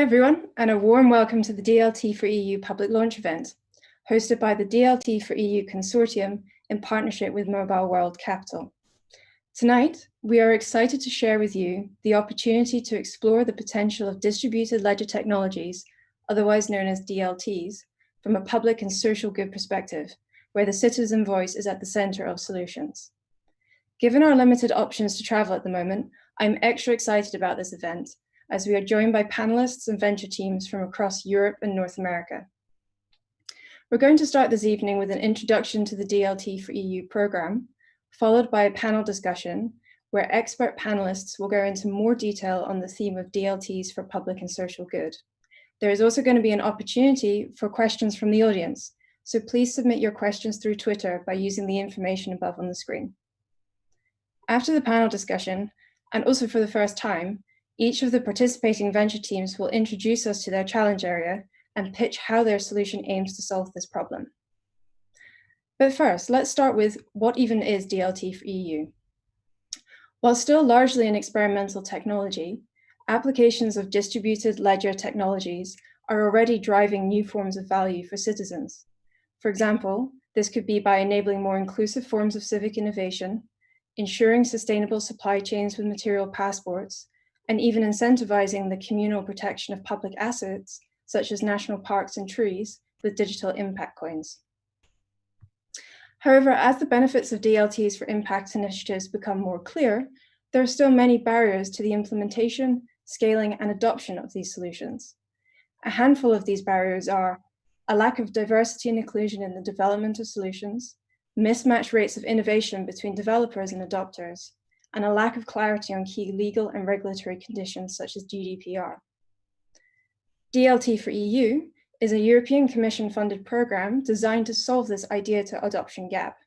Hi everyone, and a warm welcome to the DLT4EU public launch event, hosted by the DLT4EU Consortium in partnership with Mobile World Capital. Tonight, we are excited to share with you the opportunity to explore the potential of distributed ledger technologies, otherwise known as DLTs, from a public and social good perspective, where the citizen voice is at the center of solutions. Given our limited options to travel at the moment, I'm extra excited about this event, as we are joined by panelists and venture teams from across Europe and North America. We're going to start this evening with an introduction to the DLT4EU program, followed by a panel discussion where expert panelists will go into more detail on the theme of DLTs for public and social good. There is also going to be an opportunity for questions from the audience, so please submit your questions through Twitter by using the information above on the screen. After the panel discussion, and also for the first time, each of the participating venture teams will introduce us to their challenge area and pitch how their solution aims to solve this problem. But first, let's start with what even is DLT4EU. While still largely an experimental technology, applications of distributed ledger technologies are already driving new forms of value for citizens. For example, this could be by enabling more inclusive forms of civic innovation, ensuring sustainable supply chains with material passports, and even incentivizing the communal protection of public assets, such as national parks and trees, with digital impact coins. However, as the benefits of DLTs for impact initiatives become more clear, there are still many barriers to the implementation, scaling, and adoption of these solutions. A handful of these barriers are a lack of diversity and inclusion in the development of solutions, mismatched rates of innovation between developers and adopters, and a lack of clarity on key legal and regulatory conditions such as GDPR. DLT4EU is a European Commission-funded program designed to solve this idea-to-adoption gap.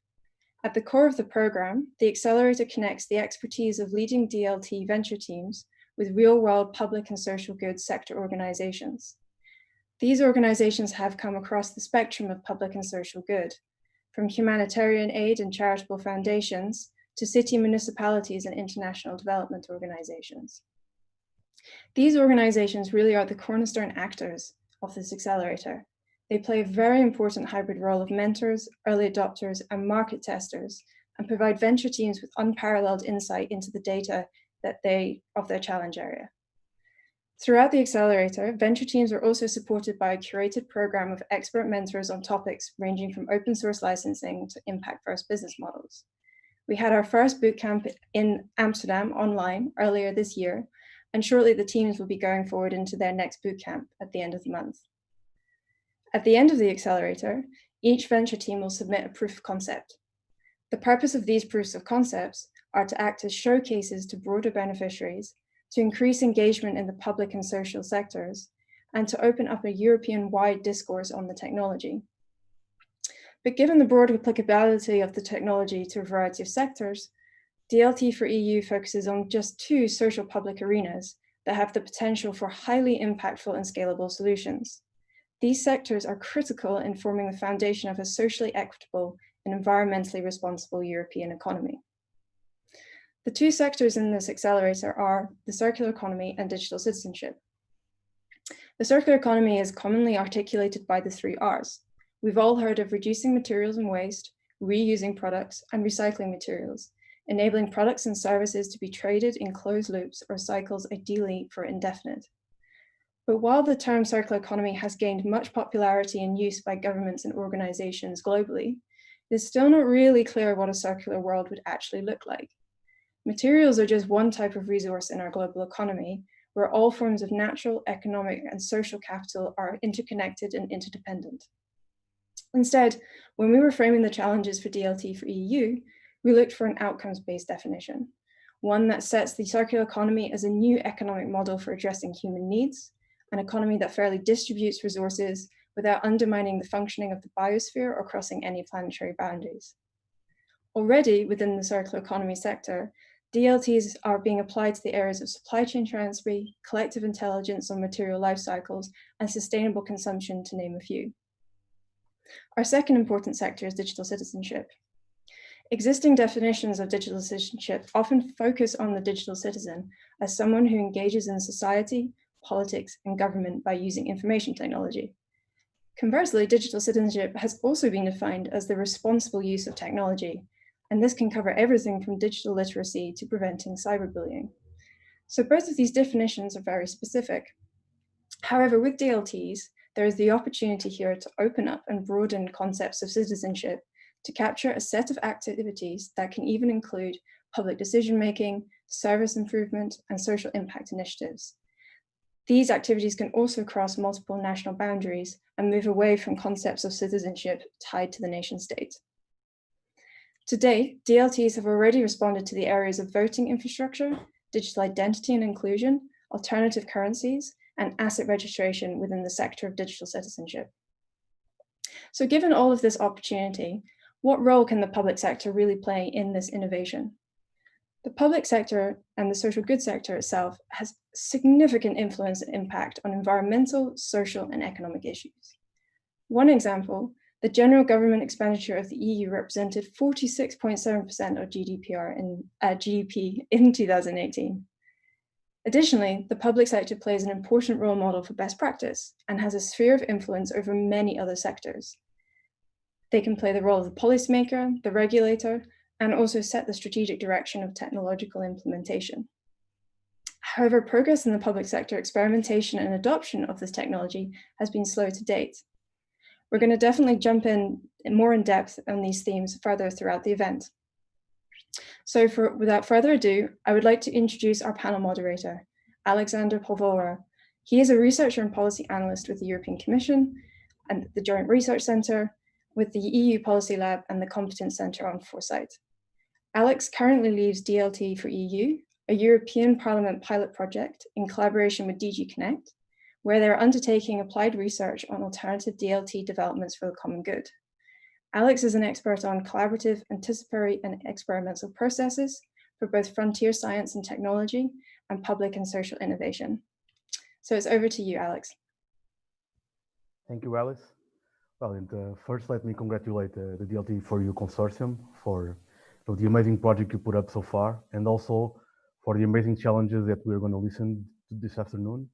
At the core of the program, the accelerator connects the expertise of leading DLT venture teams with real-world public and social good sector organizations. These organizations have come across the spectrum of public and social good, from humanitarian aid and charitable foundations to city municipalities and international development organizations. These organizations really are the cornerstone actors of this accelerator. They play a very important hybrid role of mentors, early adopters, and market testers, and provide venture teams with unparalleled insight into the data of their challenge area. Throughout the accelerator, venture teams are also supported by a curated program of expert mentors on topics ranging from open source licensing to impact-first business models. We had our first bootcamp in Amsterdam online earlier this year, and shortly the teams will be going forward into their next bootcamp at the end of the month. At the end of the accelerator, each venture team will submit a proof of concept. The purpose of these proofs of concepts are to act as showcases to broader beneficiaries, to increase engagement in the public and social sectors, and to open up a European-wide discourse on the technology. But given the broad applicability of the technology to a variety of sectors, DLT4EU focuses on just two social public arenas that have the potential for highly impactful and scalable solutions. These sectors are critical in forming the foundation of a socially equitable and environmentally responsible European economy. The two sectors in this accelerator are the circular economy and digital citizenship. The circular economy is commonly articulated by the three Rs. We've all heard of reducing materials and waste, reusing products, and recycling materials, enabling products and services to be traded in closed loops or cycles, ideally for indefinite. But while the term circular economy has gained much popularity and use by governments and organizations globally, it's still not really clear what a circular world would actually look like. Materials are just one type of resource in our global economy, where all forms of natural, economic, and social capital are interconnected and interdependent. Instead, when we were framing the challenges for DLT4EU, we looked for an outcomes-based definition, one that sets the circular economy as a new economic model for addressing human needs, an economy that fairly distributes resources without undermining the functioning of the biosphere or crossing any planetary boundaries. Already within the circular economy sector, DLTs are being applied to the areas of supply chain transparency, collective intelligence on material life cycles, and sustainable consumption, to name a few. Our second important sector is digital citizenship. Existing definitions of digital citizenship often focus on the digital citizen as someone who engages in society, politics, and government by using information technology. Conversely, digital citizenship has also been defined as the responsible use of technology, and this can cover everything from digital literacy to preventing cyberbullying. So both of these definitions are very specific. However, with DLTs, there is the opportunity here to open up and broaden concepts of citizenship to capture a set of activities that can even include public decision-making, service improvement, and social impact initiatives. These activities can also cross multiple national boundaries and move away from concepts of citizenship tied to the nation state. Today, DLTs have already responded to the areas of voting infrastructure, digital identity and inclusion, alternative currencies, and asset registration within the sector of digital citizenship. So given all of this opportunity, what role can the public sector really play in this innovation? The public sector and the social goods sector itself has significant influence and impact on environmental, social, and economic issues. One example, the general government expenditure of the EU represented 46.7% of GDP in 2018. Additionally, the public sector plays an important role model for best practice and has a sphere of influence over many other sectors. They can play the role of the policymaker, the regulator, and also set the strategic direction of technological implementation. However, progress in the public sector experimentation and adoption of this technology has been slow to date. We're going to definitely jump in more in depth on these themes further throughout the event. So without further ado, I would like to introduce our panel moderator, Alexander Polvora. He is a researcher and policy analyst with the European Commission and the Joint Research Centre, with the EU Policy Lab and the Competence Centre on Foresight. Alex currently leads DLT4EU, a European Parliament pilot project in collaboration with DG Connect, where they're undertaking applied research on alternative DLT developments for the common good. Alex is an expert on collaborative, anticipatory, and experimental processes for both frontier science and technology and public and social innovation. So it's over to you, Alex. Thank you, Alice. Well, and first, let me congratulate the DLT4EU consortium for the amazing project you put up so far, and also for the amazing challenges that we're going to listen to this afternoon.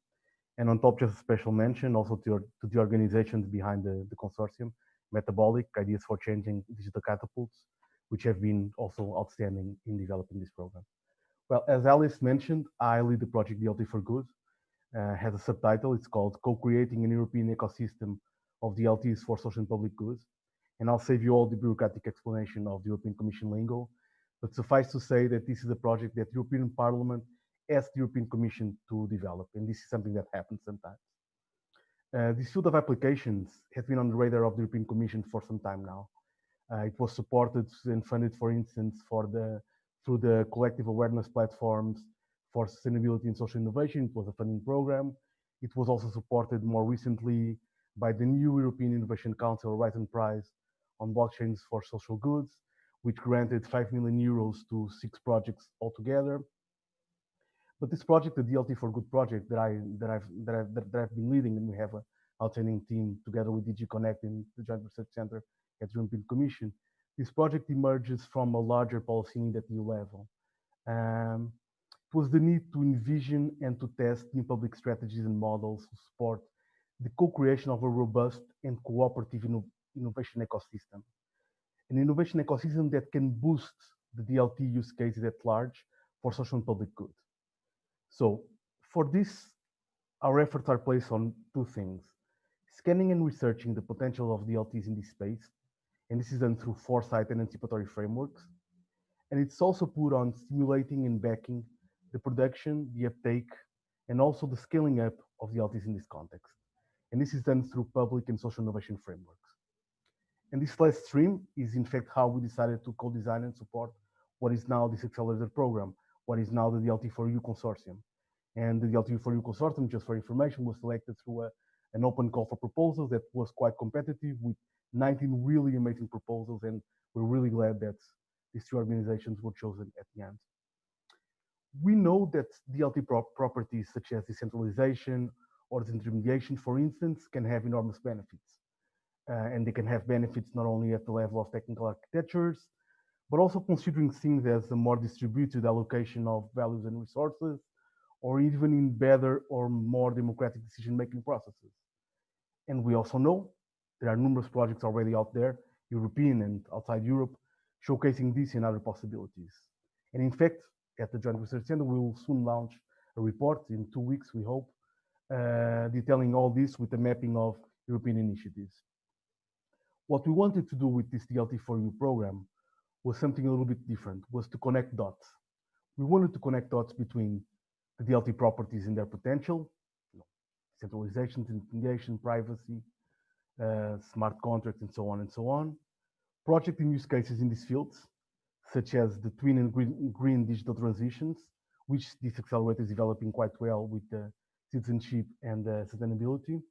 And on top, just a special mention also to the organizations behind the consortium, Metabolic, Ideas for Changing Digital Catapults, which have been also outstanding in developing this program. Well, as Alice mentioned, I lead the project DLT for Good. Has a subtitle, it's called Co-Creating an European Ecosystem of DLTs for Social and Public Good. And I'll save you all the bureaucratic explanation of the European Commission lingo, but suffice to say that this is a project that the European Parliament asked the European Commission to develop, and this is something that happens sometimes. This field of applications has been on the radar of the European Commission for some time now. It was supported and funded, for instance, through the collective awareness platforms for sustainability and social innovation. It was a funding program. It was also supported more recently by the new European Innovation Council Horizon Prize on blockchains for social goods, which granted 5 million euros to 6 projects altogether. But this project, the DLT for Good project that I've been leading, and we have an outstanding team together with DG Connect and the Joint Research Center at the European Commission. This project emerges from a larger policy need at EU level. It was the need to envision and to test new public strategies and models to support the co-creation of a robust and cooperative innovation ecosystem. An innovation ecosystem that can boost the DLT use cases at large for social and public good. So for this, our efforts are placed on 2 things: scanning and researching the potential of DLTs in this space, and this is done through foresight and anticipatory frameworks. And it's also put on stimulating and backing the production, the uptake, and also the scaling up of DLTs in this context. And this is done through public and social innovation frameworks. And this last stream is in fact how we decided to co-design and support what is now this accelerator program, what is now the DLT4EU consortium. And the DLT4EU consortium, just for information, was selected through an open call for proposals that was quite competitive with 19 really amazing proposals. And we're really glad that these 2 organizations were chosen at the end. We know that DLT properties such as decentralization or disintermediation, for instance, can have enormous benefits. And they can have benefits not only at the level of technical architectures, but also considering things as a more distributed allocation of values and resources, or even in better or more democratic decision-making processes. And we also know there are numerous projects already out there, European and outside Europe, showcasing this and other possibilities. And in fact, at the Joint Research Center, we will soon launch a report in 2 weeks, we hope, detailing all this with a mapping of European initiatives. What we wanted to do with this DLT4EU program was something a little bit different, was to connect dots. We wanted to connect dots between the DLT properties and their potential, centralization, integration, privacy, smart contracts, and so on, project and use cases in these fields, such as the twin and green digital transitions, which this accelerator is developing quite well with the citizenship and sustainability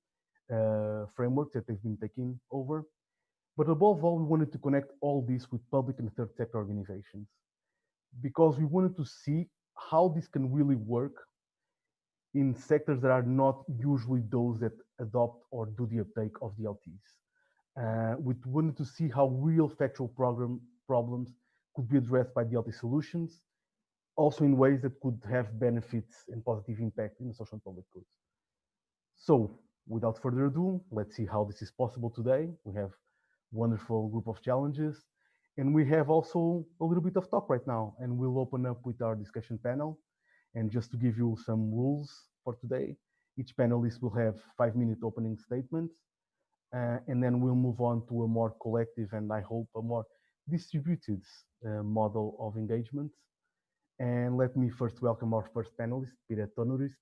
frameworks that they've been taking over. But above all, we wanted to connect all this with public and third sector organizations, because we wanted to see how this can really work in sectors that are not usually those that adopt or do the uptake of DLTs. We wanted to see how real factual problems could be addressed by DLT solutions, also in ways that could have benefits and positive impact in the social and public goods. So without further ado, let's see how this is possible today. We have a wonderful group of challenges, and we have also a little bit of talk right now, and we'll open up with our discussion panel. And just to give you some rules for today, each panelist will have 5-minute opening statements, and then we'll move on to a more collective and I hope a more distributed model of engagement. And let me first welcome our first panelist, Piret Tonorist.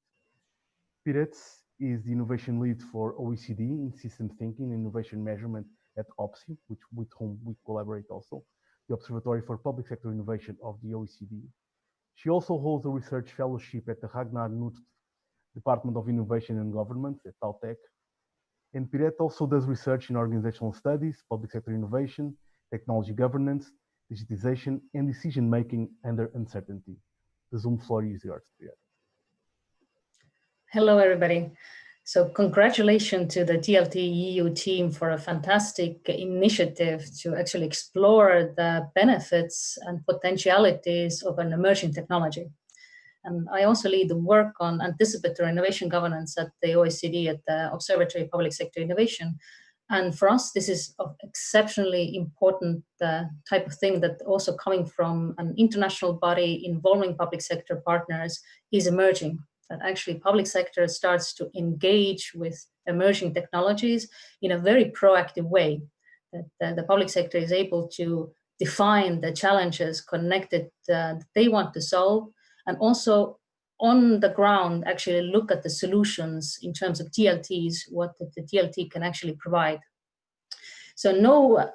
Piret is the innovation lead for OECD in system thinking and innovation measurement at OPSI, with whom we collaborate also, the Observatory for Public Sector Innovation of the OECD. She also holds a research fellowship at the Ragnar Knut Department of Innovation and Government at Caltech. And Piret also does research in organizational studies, public sector innovation, technology governance, digitization, and decision-making under uncertainty. The Zoom floor is yours, Piret. Hello, everybody. So congratulations to the DLT4EU team for a fantastic initiative to actually explore the benefits and potentialities of an emerging technology. And I also lead the work on anticipatory innovation governance at the OECD at the Observatory of Public Sector Innovation. And for us, this is an exceptionally important type of thing that also coming from an international body involving public sector partners is emerging. That actually public sector starts to engage with emerging technologies in a very proactive way. That the public sector is able to define the challenges connected that they want to solve, and also on the ground actually look at the solutions in terms of DLTs, what the DLT can actually provide. So no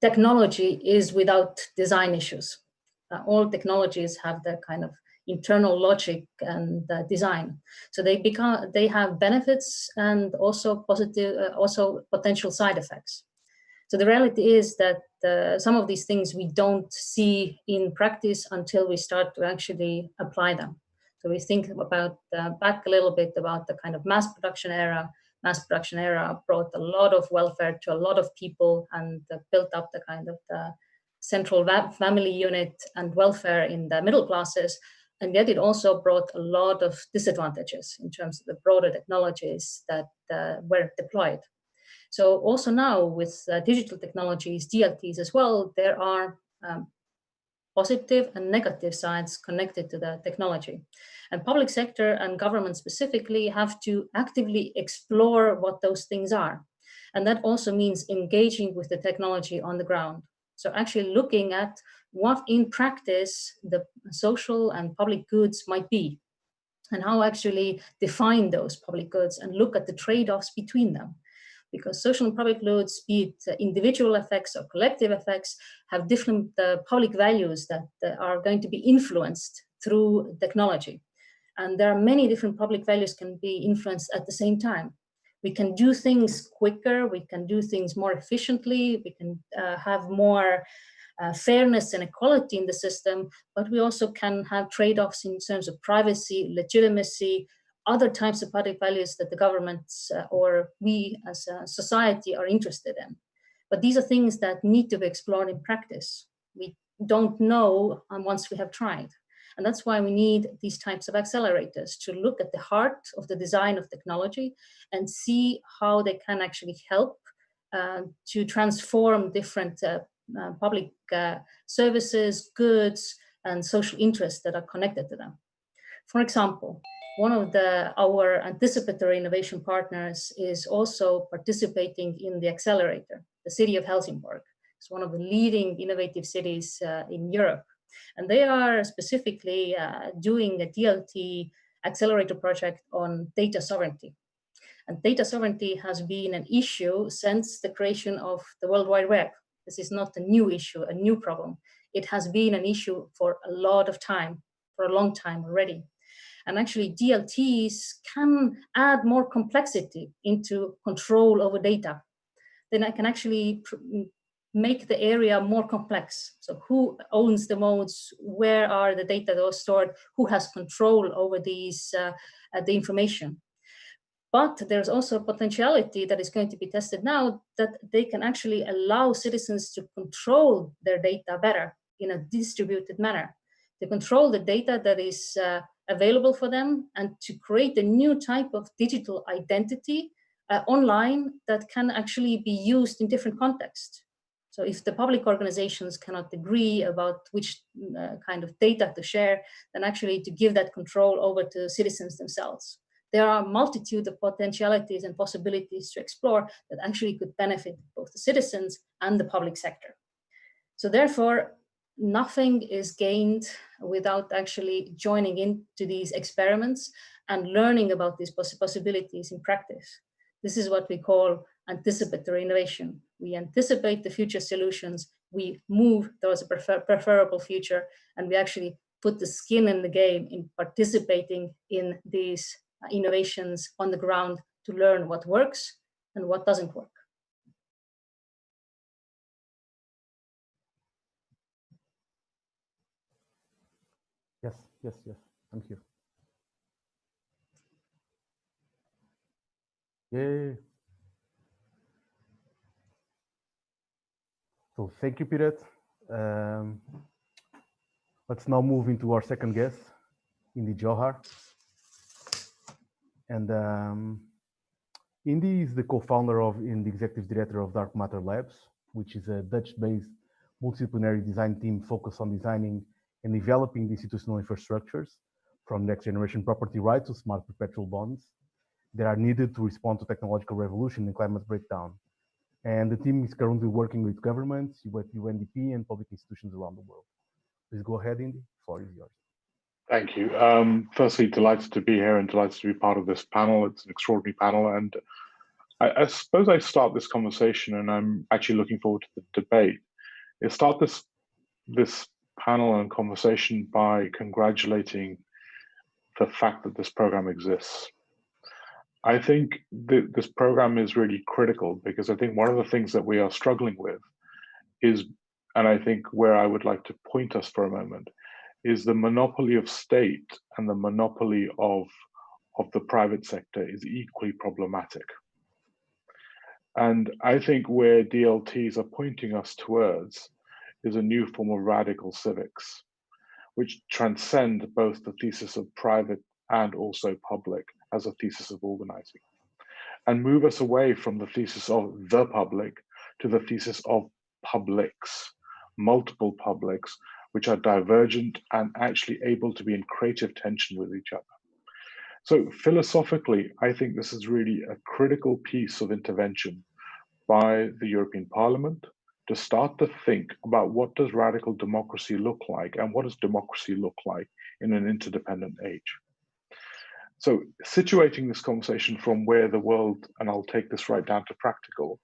technology is without design issues. All technologies have that kind of internal logic and design. So they have benefits and also also potential side effects. So the reality is that some of these things we don't see in practice until we start to actually apply them. So we think about back a little bit about the kind of mass production era. Mass production era brought a lot of welfare to a lot of people and built up the kind of the central family unit and welfare in the middle classes. And yet it also brought a lot of disadvantages in terms of the broader technologies that were deployed. So also now with digital technologies, DLTs as well, there are positive and negative sides connected to the technology. And public sector and government specifically have to actively explore what those things are. And that also means engaging with the technology on the ground. So actually looking at what in practice the social and public goods might be, and how actually define those public goods and look at the trade-offs between them. Because social and public goods, be it individual effects or collective effects, have different public values that are going to be influenced through technology. And there are many different public values can be influenced at the same time. We can do things quicker, we can do things more efficiently, we can have more fairness and equality in the system, but we also can have trade-offs in terms of privacy, legitimacy, other types of public values that the governments or we as a society are interested in. But these are things that need to be explored in practice. We don't know once we have tried. And that's why we need these types of accelerators to look at the heart of the design of technology and see how they can actually help to transform different public services, goods, and social interests that are connected to them. For example, one of our anticipatory innovation partners is also participating in the accelerator, the city of Helsingborg. It's one of the leading innovative cities in Europe. And they are specifically doing a DLT accelerator project on data sovereignty. And data sovereignty has been an issue since the creation of the World Wide Web. This is not a new issue, a new problem. It has been an issue for a lot of time, for a long time already. And actually, DLTs can add more complexity into control over data. Then I can actually make the area more complex. So who owns the modes? Where are the data that was stored? Who has control over these, the information? But there's also a potentiality that is going to be tested now that they can actually allow citizens to control their data better in a distributed manner, to control the data that is available for them and to create a new type of digital identity online that can actually be used in different contexts. So if the public organizations cannot agree about which kind of data to share, then actually to give that control over to citizens themselves. There are a multitude of potentialities and possibilities to explore that actually could benefit both the citizens and the public sector. So therefore, nothing is gained without actually joining into these experiments and learning about these possibilities in practice. This is what we call anticipatory innovation. We anticipate the future solutions, we move towards a preferable future, and we actually put the skin in the game in participating in these innovations on the ground to learn what works and what doesn't work. Yes. Thank you. Yay. So thank you, Piret. Let's now move into our second guest, Indy Johar. And Indy is the co-founder and the executive director of Dark Matter Labs, which is a Dutch-based multidisciplinary design team focused on designing and developing the institutional infrastructures from next generation property rights to smart perpetual bonds that are needed to respond to technological revolution and climate breakdown. And the team is currently working with governments, with UNDP and public institutions around the world. Please go ahead, Indy, the floor is yours. Thank you. Firstly, delighted to be here and delighted to be part of this panel. It's an extraordinary panel. And I suppose I start this conversation, and I'm actually looking forward to the debate. I start this panel and conversation by congratulating the fact that this program exists. I think this program is really critical because I think one of the things that we are struggling with is, and I think where I would like to point us for a moment, is the monopoly of state and the monopoly of the private sector is equally problematic. And I think where DLTs are pointing us towards is a new form of radical civics, which transcend both the thesis of private and also public as a thesis of organizing, and move us away from the thesis of the public to the thesis of publics, multiple publics, which are divergent and actually able to be in creative tension with each other. So philosophically, I think this is really a critical piece of intervention by the European Parliament to start to think about what does radical democracy look like and what does democracy look like in an interdependent age. So situating this conversation from where the world, and I'll take this right down to practical,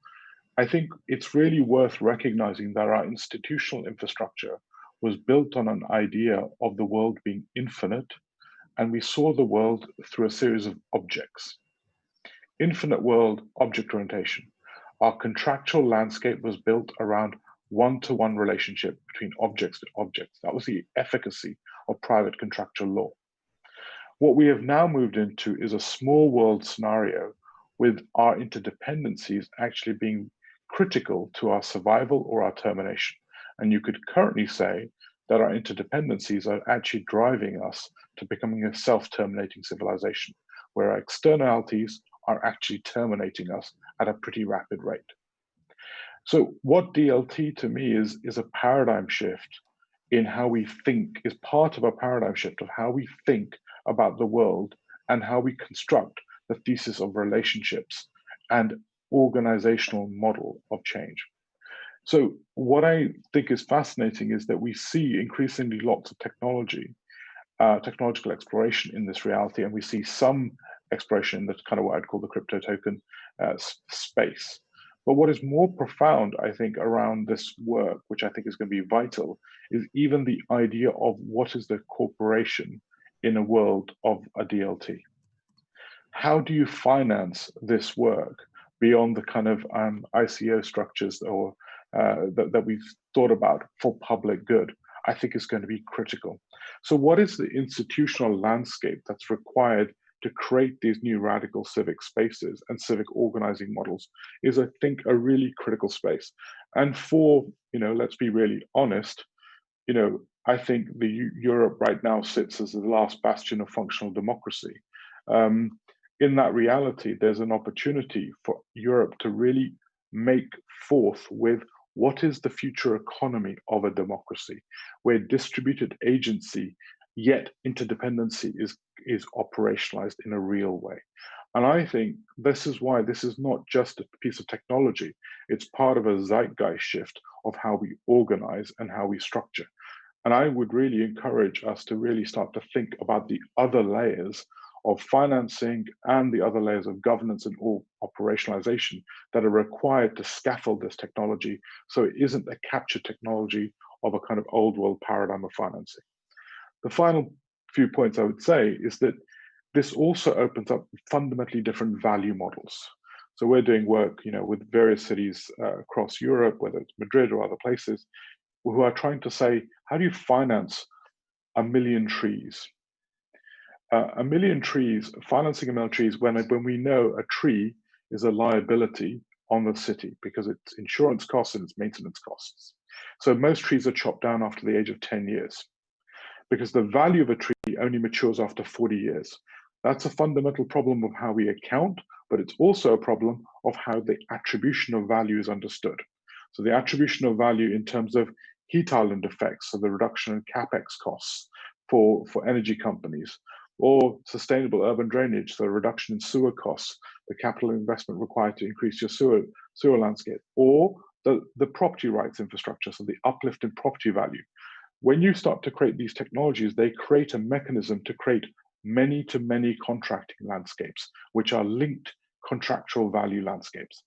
I think it's really worth recognizing that our institutional infrastructure was built on an idea of the world being infinite, and we saw the world through a series of objects. Infinite world object orientation. Our contractual landscape was built around one-to-one relationship between objects to objects. That was the efficacy of private contractual law. What we have now moved into is a small world scenario with our interdependencies actually being critical to our survival or our termination. And you could currently say that our interdependencies are actually driving us to becoming a self-terminating civilization, where our externalities are actually terminating us at a pretty rapid rate. So what DLT to me is a paradigm shift in how we think, is part of a paradigm shift of how we think about the world and how we construct the thesis of relationships and organizational model of change. So what I think is fascinating is that we see increasingly lots of technology, technological exploration in this reality, and we see some exploration in the kind of what I'd call the crypto token space. But what is more profound, I think, around this work, which I think is going to be vital, is even the idea of what is the corporation in a world of a DLT. How do you finance this work beyond the kind of ICO structures or that we've thought about for public good? I think is going to be critical. So what is the institutional landscape that's required to create these new radical civic spaces and civic organizing models is, I think, a really critical space. And for, let's be really honest, I think Europe right now sits as the last bastion of functional democracy. In that reality, there's an opportunity for Europe to really make forth with what is the future economy of a democracy, where distributed agency, yet interdependency is operationalized in a real way. And I think this is why this is not just a piece of technology, it's part of a zeitgeist shift of how we organize and how we structure. And I would really encourage us to really start to think about the other layers of financing and the other layers of governance and operationalization that are required to scaffold this technology so it isn't a captured technology of a kind of old world paradigm of financing. The final few points I would say is that this also opens up fundamentally different value models. So we're doing work, with various cities across Europe, whether it's Madrid or other places, who are trying to say, how do you finance 1 million trees? 1 million trees, financing 1 million trees when we know a tree is a liability on the city because it's insurance costs and it's maintenance costs. So most trees are chopped down after the age of 10 years because the value of a tree only matures after 40 years. That's a fundamental problem of how we account, but it's also a problem of how the attribution of value is understood. So the attribution of value in terms of heat island effects, so the reduction in capex costs for energy companies, or sustainable urban drainage, so reduction in sewer costs, the capital investment required to increase your sewer landscape, or the property rights infrastructure, so the uplift in property value. When you start to create these technologies, they create a mechanism to create many-to-many contracting landscapes, which are linked contractual value landscapes.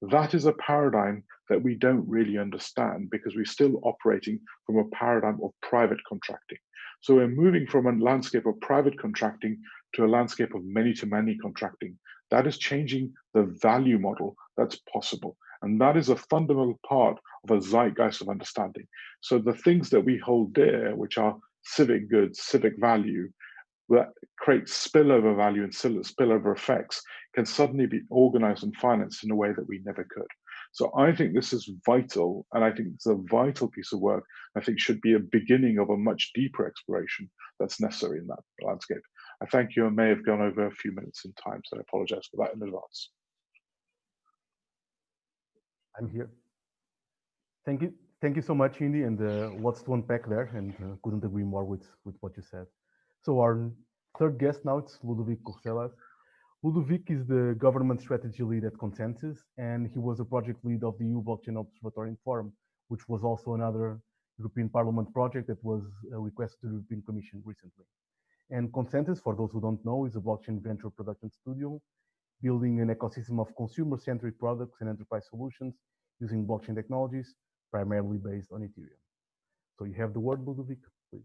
That is a paradigm that we don't really understand because we're still operating from a paradigm of private contracting. So we're moving from a landscape of private contracting to a landscape of many-to-many contracting. That is changing the value model that's possible. And that is a fundamental part of a zeitgeist of understanding. So the things that we hold dear, which are civic goods, civic value, that create spillover value and spillover effects, can suddenly be organized and financed in a way that we never could. So I think this is vital, and I think it's a vital piece of work. I think should be a beginning of a much deeper exploration that's necessary in that landscape. I thank you. I may have gone over a few minutes in time, so I apologize for that in advance. I'm here. Thank you so much, Indy, and lots to unpack there, and couldn't agree more with what you said. So our third guest now, it's Ludovic Corcelas. Ludovic is the government strategy lead at Consensus, and he was a project lead of the EU Blockchain Observatory and Forum, which was also another European Parliament project that was requested to the European Commission recently. And Consensus, for those who don't know, is a blockchain venture production studio, building an ecosystem of consumer-centric products and enterprise solutions using blockchain technologies, primarily based on Ethereum. So you have the word, Ludovic, please.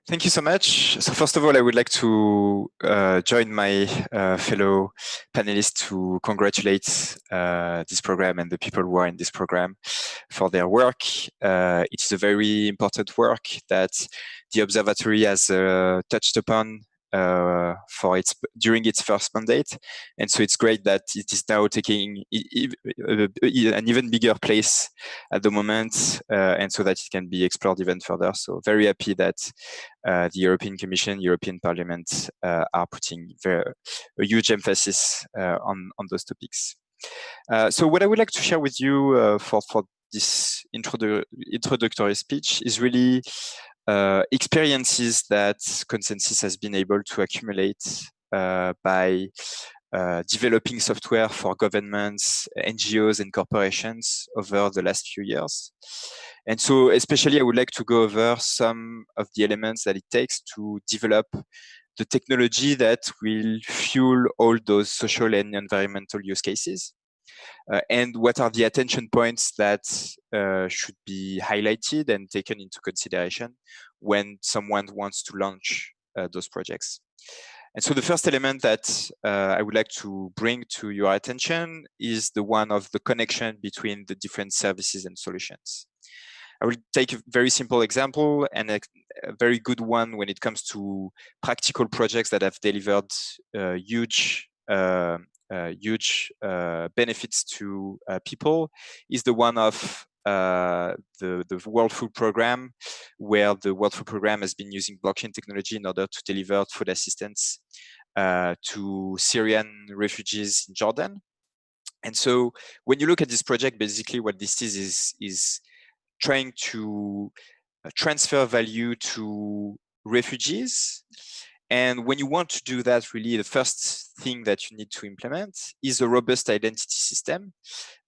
Thank you so much. So first of all, I would like to join my fellow panelists to congratulate this program and the people who are in this program for their work. It's a very important work that the observatory has touched upon during its first mandate, and so it's great that it is now taking an even bigger place at the moment, and so that it can be explored even further. So very happy that the European Commission, European Parliament are putting a huge emphasis on those topics. So what I would like to share with you for this introductory speech is really experiences that Consensus has been able to accumulate by developing software for governments, NGOs, and corporations over the last few years. And so especially I would like to go over some of the elements that it takes to develop the technology that will fuel all those social and environmental use cases. And what are the attention points that should be highlighted and taken into consideration when someone wants to launch those projects. And so the first element that I would like to bring to your attention is the one of the connection between the different services and solutions. I will take a very simple example and a very good one when it comes to practical projects that have delivered huge benefits to people is the one of the World Food Programme, where the World Food Programme has been using blockchain technology in order to deliver food assistance to Syrian refugees in Jordan. And so when you look at this project, basically what this is trying to transfer value to refugees. And when you want to do that, really the first thing that you need to implement is a robust identity system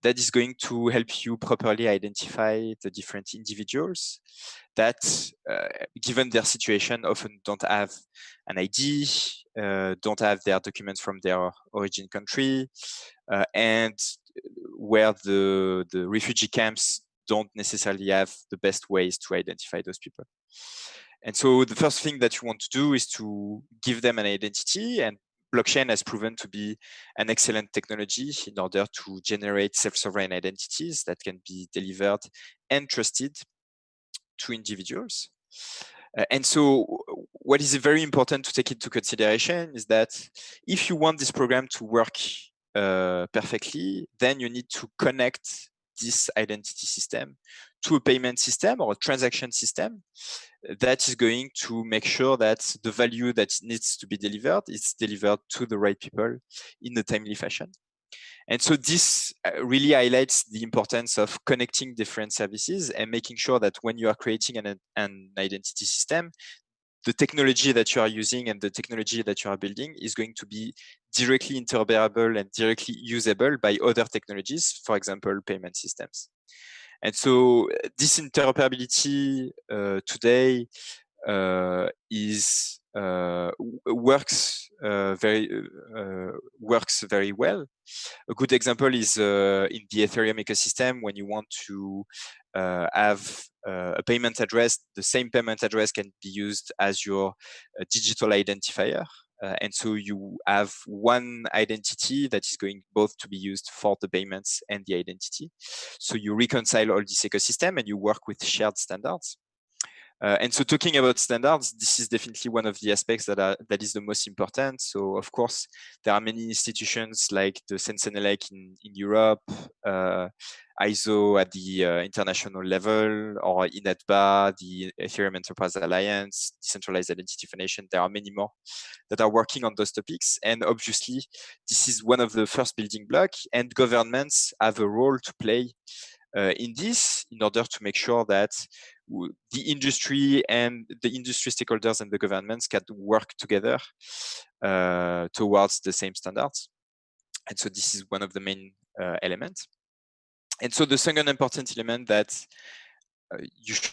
that is going to help you properly identify the different individuals that, given their situation, often don't have an ID, don't have their documents from their origin country, and where the refugee camps don't necessarily have the best ways to identify those people. And so the first thing that you want to do is to give them an identity, and blockchain has proven to be an excellent technology in order to generate self-sovereign identities that can be delivered and trusted to individuals. And so what is very important to take into consideration is that if you want this program to work perfectly, then you need to connect this identity system to a payment system or a transaction system that is going to make sure that the value that needs to be delivered is delivered to the right people in a timely fashion. And so this really highlights the importance of connecting different services and making sure that when you are creating an identity system, the technology that you are using and the technology that you are building is going to be directly interoperable and directly usable by other technologies, for example, payment systems. And so this interoperability today works very well. A good example is in the Ethereum ecosystem. When you want to have a payment address, the same payment address can be used as your digital identifier. And so you have one identity that is going both to be used for the payments and the identity. So you reconcile all this ecosystem and you work with shared standards. And so talking about standards, this is definitely one of the aspects that is the most important. So of course, there are many institutions like the CENELEC in Europe, ISO at the international level, or INETBA, the Ethereum Enterprise Alliance, Decentralized Identity Foundation. There are many more that are working on those topics. And obviously, this is one of the first building blocks, and governments have a role to play in this in order to make sure that the industry and the industry stakeholders and the governments can work together towards the same standards. And so this is one of the main elements. And so the second important element that you should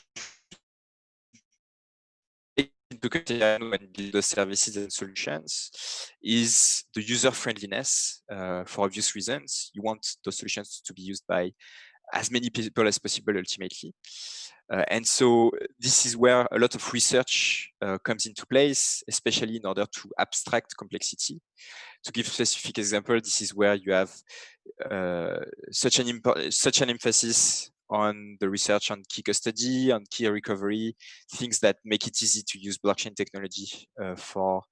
take into consideration when building those services and solutions is the user friendliness. For obvious reasons, you want those solutions to be used by as many people as possible ultimately. And so this is where a lot of research comes into place, especially in order to abstract complexity. To give a specific example, this is where you have such an emphasis on the research on key custody, on key recovery, things that make it easy to use blockchain technology for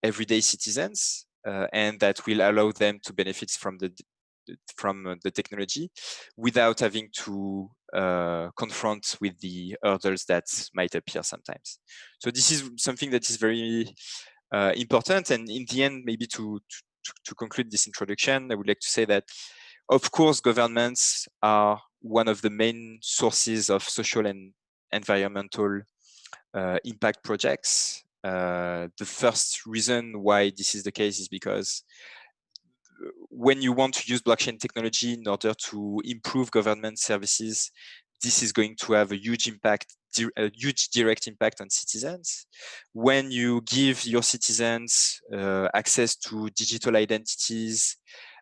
everyday citizens, and that will allow them to benefit from the technology without having to confront with the hurdles that might appear sometimes. So this is something that is very important. And in the end, maybe to conclude this introduction, I would like to say that, of course, governments are one of the main sources of social and environmental impact projects. The first reason why this is the case is because when you want to use blockchain technology in order to improve government services, this is going to have a huge impact, a huge direct impact on citizens. When you give your citizens access to digital identities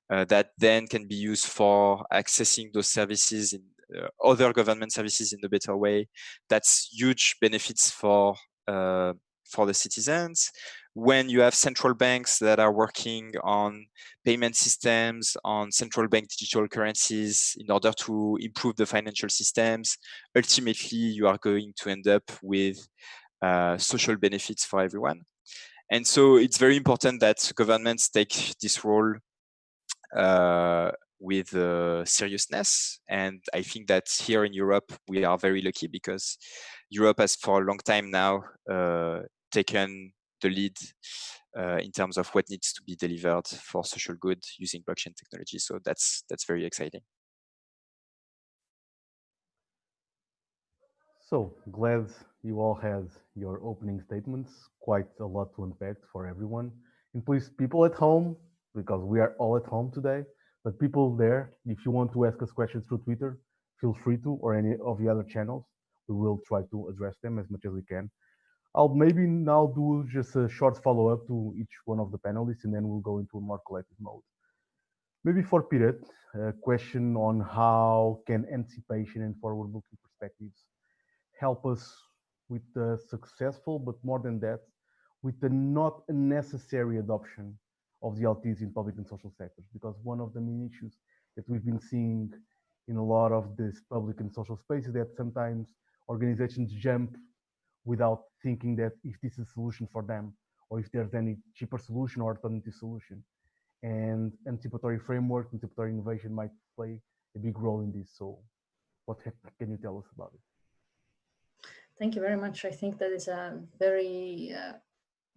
that then can be used for accessing those services in other government services in a better way, that's huge benefits for the citizens. When you have central banks that are working on payment systems, on central bank digital currencies in order to improve the financial systems, ultimately you are going to end up with social benefits for everyone. And so it's very important that governments take this role with seriousness. And I think that here in Europe, we are very lucky because Europe has for a long time now taken the lead in terms of what needs to be delivered for social good using blockchain technology. So that's very exciting. So glad you all had your opening statements, quite a lot to unpack for everyone. And please, people at home, because we are all at home today, but people there, if you want to ask us questions through Twitter, feel free to, or any of the other channels. We will try to address them as much as we can. I'll maybe now do just a short follow-up to each one of the panelists, and then we'll go into a more collective mode. Maybe for Piret, a question on how can anticipation and forward-looking perspectives help us with the successful, but more than that, with the not unnecessary adoption of DLTs in public and social sectors. Because one of the main issues that we've been seeing in a lot of this public and social space is that sometimes organizations jump without thinking that if this is a solution for them, or if there's any cheaper solution or alternative solution. And anticipatory framework, anticipatory innovation might play a big role in this. So what can you tell us about it? Thank you very much. I think that is a very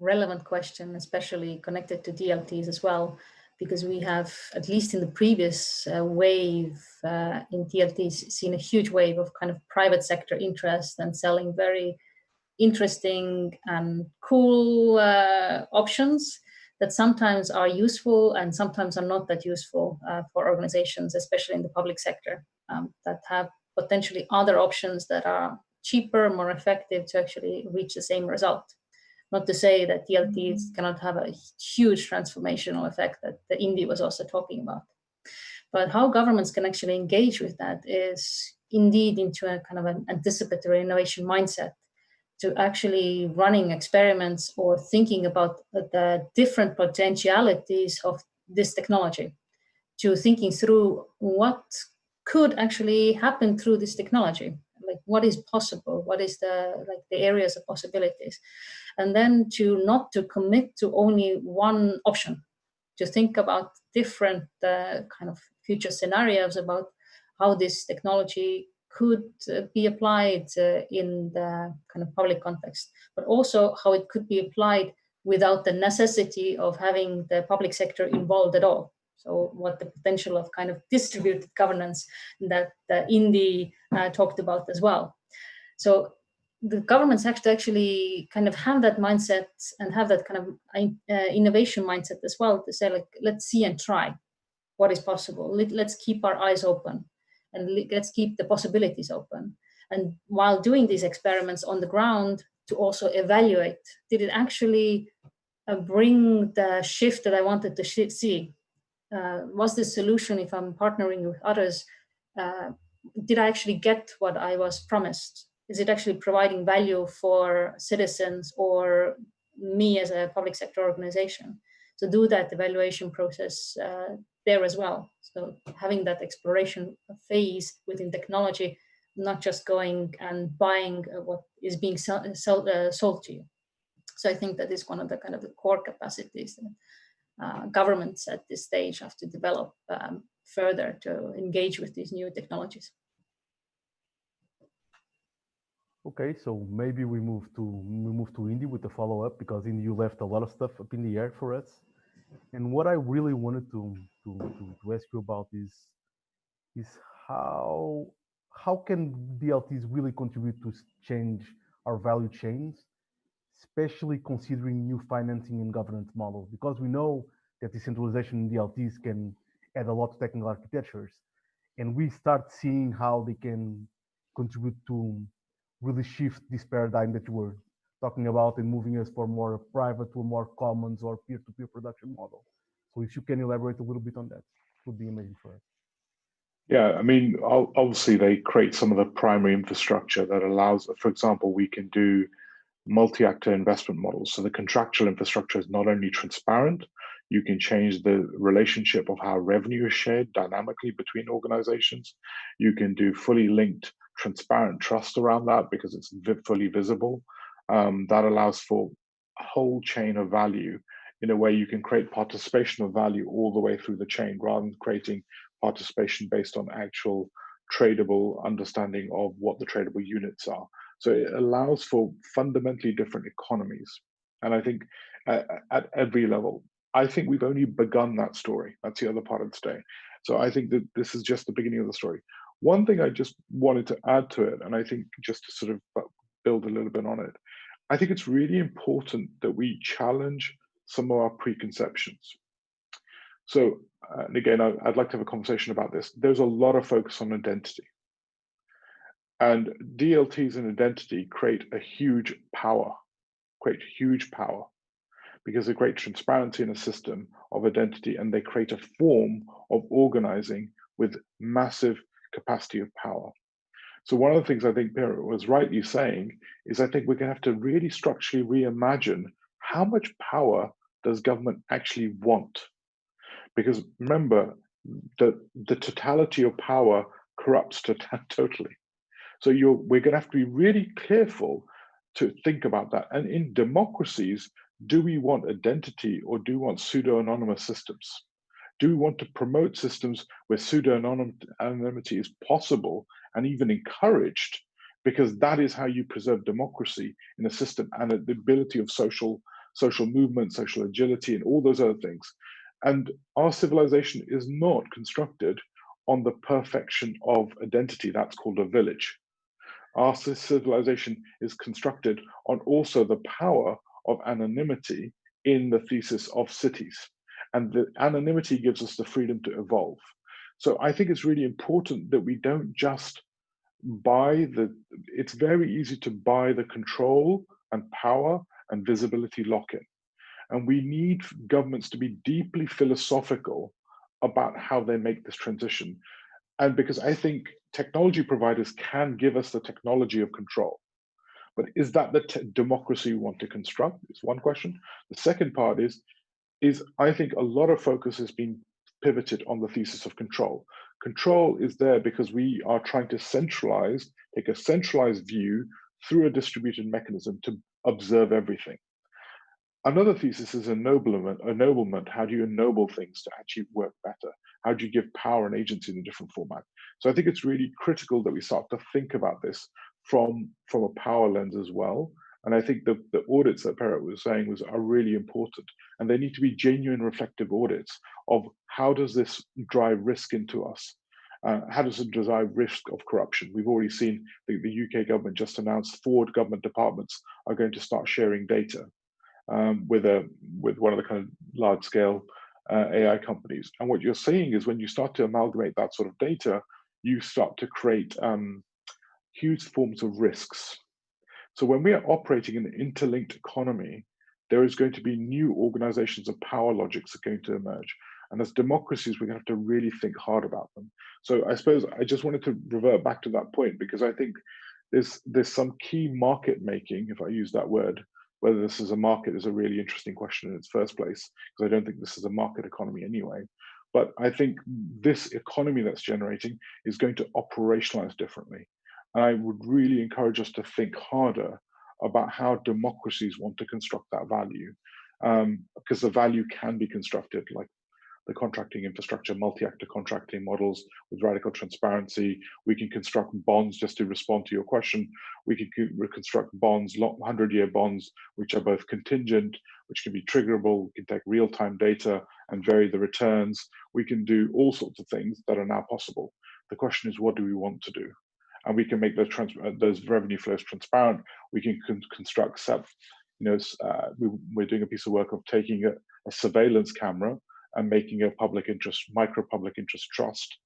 relevant question, especially connected to DLTs as well, because we have, at least in the previous wave in DLTs, seen a huge wave of kind of private sector interest and selling very interesting and cool options that sometimes are useful and sometimes are not that useful for organizations, especially in the public sector, that have potentially other options that are cheaper, more effective to actually reach the same result. Not to say that DLTs cannot have a huge transformational effect that the Indy was also talking about. But how governments can actually engage with that is indeed into a kind of an anticipatory innovation mindset, to actually running experiments or thinking about the different potentialities of this technology, to thinking through what could actually happen through this technology, like what is possible, what is the areas of possibilities, and then not to commit to only one option, to think about different kind of future scenarios about how this technology could be applied in the kind of public context, but also how it could be applied without the necessity of having the public sector involved at all. So what the potential of kind of distributed governance that Indy talked about as well. So the governments have to actually kind of have that mindset and have that kind of innovation mindset as well, to say, like, let's see and try what is possible. Let's keep our eyes open and let's keep the possibilities open. And while doing these experiments on the ground, to also evaluate, did it actually bring the shift that I wanted to see? Was this solution, if I'm partnering with others, did I actually get what I was promised? Is it actually providing value for citizens or me as a public sector organization? So do that evaluation process there as well. So having that exploration phase within technology, not just going and buying what is being sold to you. So I think that is one of the kind of the core capacities that governments at this stage have to develop further to engage with these new technologies. Okay, so maybe we move to Indy with the follow-up, because Indy, you left a lot of stuff up in the air for us. And what I really wanted to ask you about is how can DLTs really contribute to change our value chains, especially considering new financing and governance models? Because we know that decentralization in DLTs can add a lot to technical architectures, and we start seeing how they can contribute to really shift this paradigm that you were talking about and moving us from more private to a more commons or peer-to-peer production model. So if you can elaborate a little bit on that, it would be amazing for us. Yeah, I mean, obviously they create some of the primary infrastructure that allows, for example, we can do multi-actor investment models. So the contractual infrastructure is not only transparent, you can change the relationship of how revenue is shared dynamically between organizations. You can do fully linked, transparent trust around that because it's fully visible. That allows for a whole chain of value. In a way, you can create participation of value all the way through the chain rather than creating participation based on actual tradable understanding of what the tradable units are. So it allows for fundamentally different economies. And I think at every level, I think we've only begun that story. That's the other part of the story. So I think that this is just the beginning of the story. One thing I just wanted to add to it, and I think just to sort of build a little bit on it, I think it's really important that we challenge some of our preconceptions. So, and again, I'd like to have a conversation about this. There's a lot of focus on identity. And DLTs and identity create a huge power, because they create transparency in a system of identity, and they create a form of organizing with massive capacity of power. So one of the things I think Pira was rightly saying is I think we're going to have to really structurally reimagine how much power does government actually want? Because remember, the totality of power corrupts totally. So we're going to have to be really careful to think about that. And in democracies, do we want identity or do we want pseudo-anonymous systems? Do we want to promote systems where pseudo-anonymity is possible and even encouraged? Because that is how you preserve democracy in a system and the ability of social movement, social agility, and all those other things. And our civilization is not constructed on the perfection of identity. That's called a village. Our civilization is constructed on also the power of anonymity in the thesis of cities. And the anonymity gives us the freedom to evolve. So I think it's really important that we don't just it's very easy to buy the control and power and visibility lock-in. And we need governments to be deeply philosophical about how they make this transition. And because I think technology providers can give us the technology of control. But is that the democracy we want to construct? Is one question. The second part is I think a lot of focus has been pivoted on the thesis of control. Control is there because we are trying to take a centralized view through a distributed mechanism to observe everything. Another thesis is ennoblement. How do you ennoble things to actually work better? How do you give power and agency in a different format? So I think it's really critical that we start to think about this from a power lens as well. And I think the audits that Pira was saying are really important. And they need to be genuine reflective audits of how does this drive risk into us? How does it drive risk of corruption? We've already seen the UK government just announced 4 government departments are going to start sharing data. With one of the kind of large-scale AI companies. And what you're seeing is when you start to amalgamate that sort of data, you start to create huge forms of risks. So when we are operating in an interlinked economy, there is going to be new organizations of power logics that are going to emerge. And as democracies, we're going to have to really think hard about them. So I suppose I just wanted to revert back to that point, because I think there's some key market making, if I use that word. Whether this is a market is a really interesting question in its first place, because I don't think this is a market economy anyway. But I think this economy that's generating is going to operationalize differently. And I would really encourage us to think harder about how democracies want to construct that value, because the value can be constructed like the contracting infrastructure, multi-actor contracting models with radical transparency. We can construct bonds, just to respond to your question. We can reconstruct bonds, 100-year bonds, which are both contingent, which can be triggerable. We can take real-time data and vary the returns. We can do all sorts of things that are now possible. The question is, what do we want to do? And we can make those revenue flows transparent. We can construct we're doing a piece of work of taking a surveillance camera and making a public interest, micro public interest trust,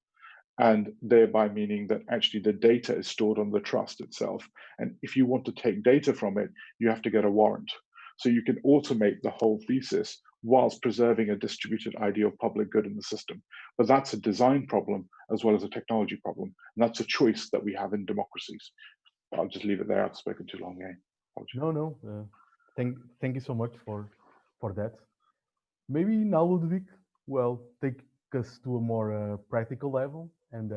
and thereby meaning that actually the data is stored on the trust itself. And if you want to take data from it, you have to get a warrant. So you can automate the whole thesis whilst preserving a distributed idea of public good in the system. But that's a design problem as well as a technology problem. And that's a choice that we have in democracies. I'll just leave it there. I've spoken too long, eh? No. Thank you so much for that. Maybe now, Ludwig, well, take us to a more practical level, and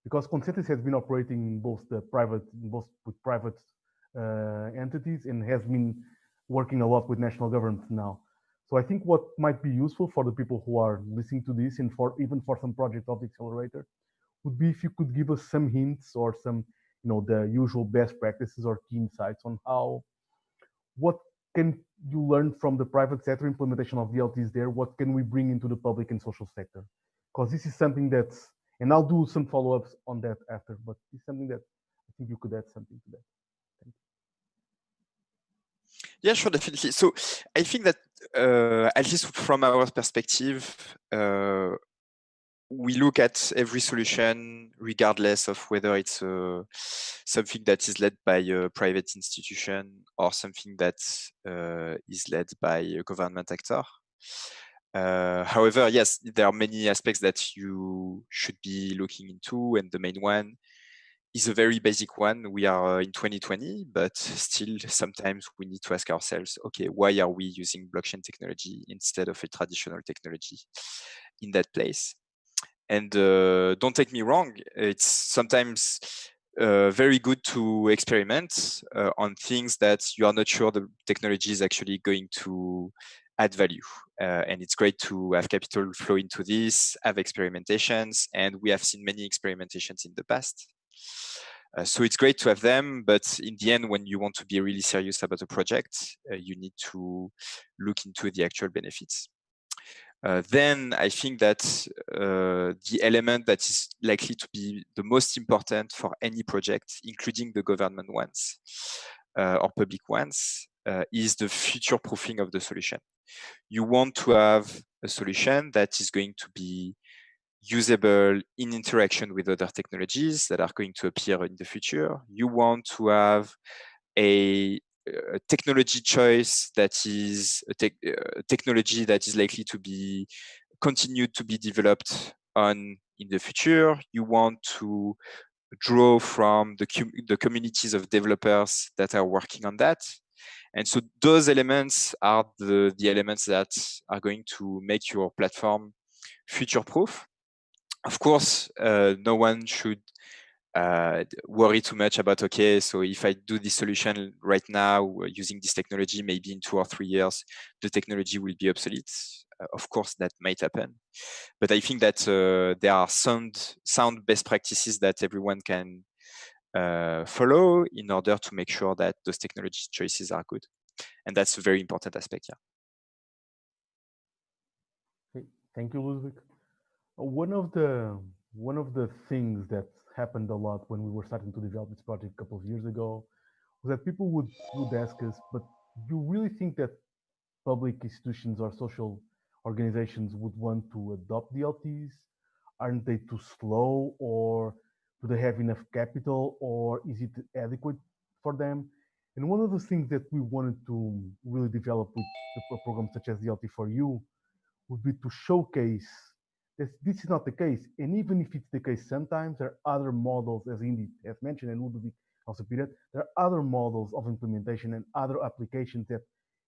because Consensus has been operating both with private entities and has been working a lot with national governments now. So I think what might be useful for the people who are listening to this, and even for some projects of the accelerator, would be if you could give us some hints or some, the usual best practices or key insights on what can you learn from the private sector implementation of DLTs there? What can we bring into the public and social sector? Because this is something that's, and I'll do some follow-ups on that after, but it's something that I think you could add something to that. Thank you. Yeah, sure, definitely. So I think that at least from our perspective, we look at every solution regardless of whether it's something that is led by a private institution or something that is led by a government actor. However, yes, there are many aspects that you should be looking into, and the main one is a very basic one. We are in 2020, but still sometimes we need to ask ourselves, okay, why are we using blockchain technology instead of a traditional technology in that place? And don't take me wrong, it's sometimes very good to experiment on things that you are not sure the technology is actually going to add value. And it's great to have capital flow into this, have experimentations, and we have seen many experimentations in the past. So it's great to have them, but in the end, when you want to be really serious about a project, you need to look into the actual benefits. Then I think that the element that is likely to be the most important for any project, including the government ones or public ones, is the future proofing of the solution. You want to have a solution that is going to be usable in interaction with other technologies that are going to appear in the future. You want to have a technology choice that is a technology that is likely to be continued to be developed on in the future. You want to draw from the communities of developers that are working on that. And so those elements are the elements that are going to make your platform future-proof. Of course, no one should worry too much about, okay, so if I do this solution right now using this technology, maybe in 2 or 3 years, the technology will be obsolete. Of course, that might happen. But I think that there are sound best practices that everyone can follow in order to make sure that those technology choices are good. And that's a very important aspect, yeah. Okay. Thank you, Ludwig. One of the things that happened a lot when we were starting to develop this project a couple of years ago was that people would ask us, but do you really think that public institutions or social organizations would want to adopt DLTs? Aren't they too slow, or do they have enough capital, or is it adequate for them? And one of the things that we wanted to really develop with a program such as DLT4EU would be to showcase that this is not the case. And even if it's the case, sometimes there are other models, as Indy has mentioned, and Ludwig also repeated, there are other models of implementation and other applications that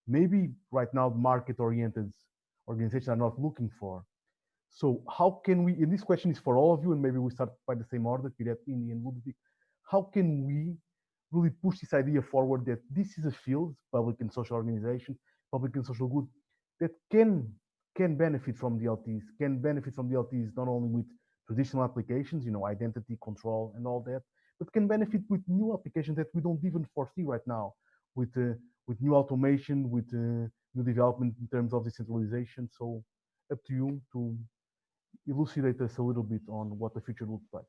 maybe right now market-oriented organizations are not looking for. So how can we, and this question is for all of you, and maybe we start by the same order, Piret, Indy, and Ludwig. How can we really push this idea forward that this is a field, public and social organization, public and social good, that can benefit from DLTs, not only with traditional applications, identity control and all that, but can benefit with new applications that we don't even foresee right now, with new automation, with new development in terms of decentralization. So up to you to elucidate us a little bit on what the future looks like.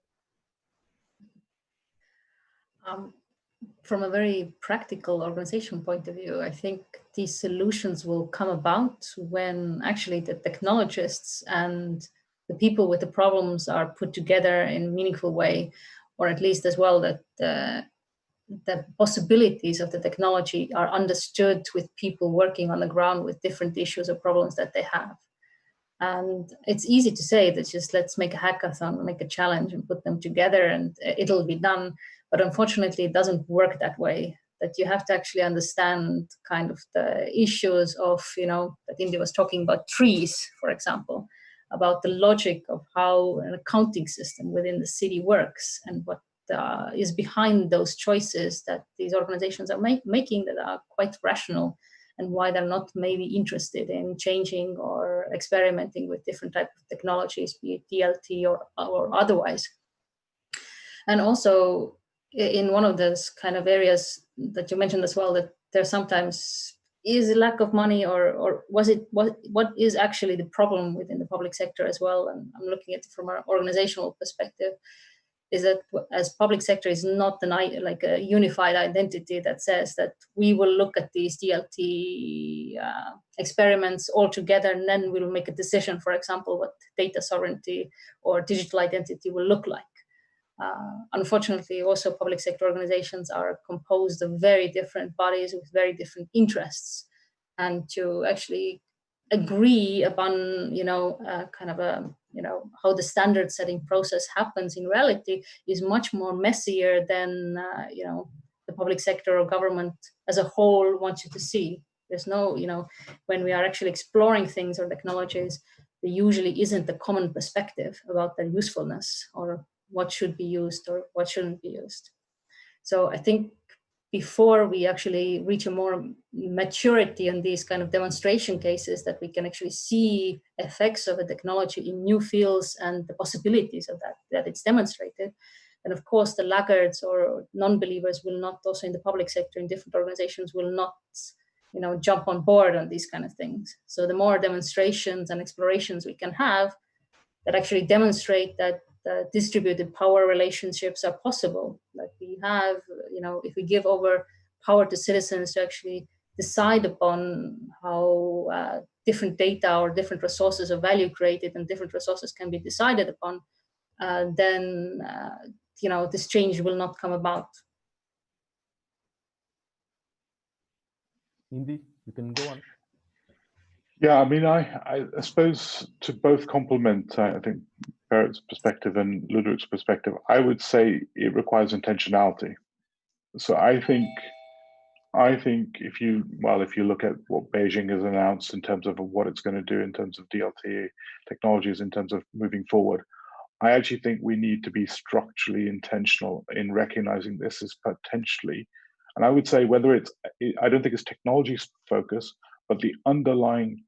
From a very practical organization point of view, I think these solutions will come about when actually the technologists and the people with the problems are put together in a meaningful way, or at least as well that the possibilities of the technology are understood with people working on the ground with different issues or problems that they have. And it's easy to say that just let's make a hackathon, make a challenge and put them together and it'll be done. But unfortunately, it doesn't work that way. That you have to actually understand kind of the issues of, that Indy was talking about trees, for example, about the logic of how an accounting system within the city works and what is behind those choices that these organizations are making that are quite rational, and why they're not maybe interested in changing or experimenting with different types of technologies, be it DLT or otherwise. And also in one of those kind of areas that you mentioned as well, that there sometimes is a lack of money, or what is actually the problem within the public sector as well. And I'm looking at it from an organizational perspective, is that as public sector is not like a unified identity that says that we will look at these DLT experiments all together and then we'll make a decision, for example, what data sovereignty or digital identity will look like. Unfortunately, also public sector organizations are composed of very different bodies with very different interests, and to actually agree upon, kind of how the standard setting process happens in reality is much more messier than, the public sector or government as a whole wants you to see. There's no, when we are actually exploring things or technologies, there usually isn't a common perspective about their usefulness or what should be used or what shouldn't be used. So I think before we actually reach a more maturity in these kind of demonstration cases, that we can actually see effects of a technology in new fields and the possibilities of that it's demonstrated. And of course, the laggards or non-believers will not, also in the public sector, in different organizations, will not, jump on board on these kind of things. So the more demonstrations and explorations we can have that actually demonstrate that distributed power relationships are possible. Like we have, if we give over power to citizens to actually decide upon how different data or different resources of value created and different resources can be decided upon, then, this change will not come about. Indy, you can go on. Yeah, I mean, I suppose to both complement, I think, Barrett's perspective and Ludwig's perspective, I would say it requires intentionality. So I think if you look at what Beijing has announced in terms of what it's going to do in terms of DLT technologies, in terms of moving forward, I actually think we need to be structurally intentional in recognizing this as potentially, and I would say I don't think it's technology focus, but the underlying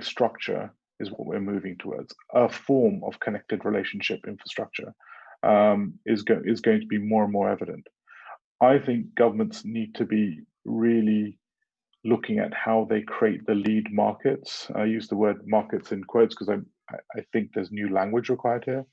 structure is what we're moving towards. A form of connected relationship infrastructure is going to be more and more evident. I think governments need to be really looking at how they create the lead markets. I use the word markets in quotes because I think there's new language required here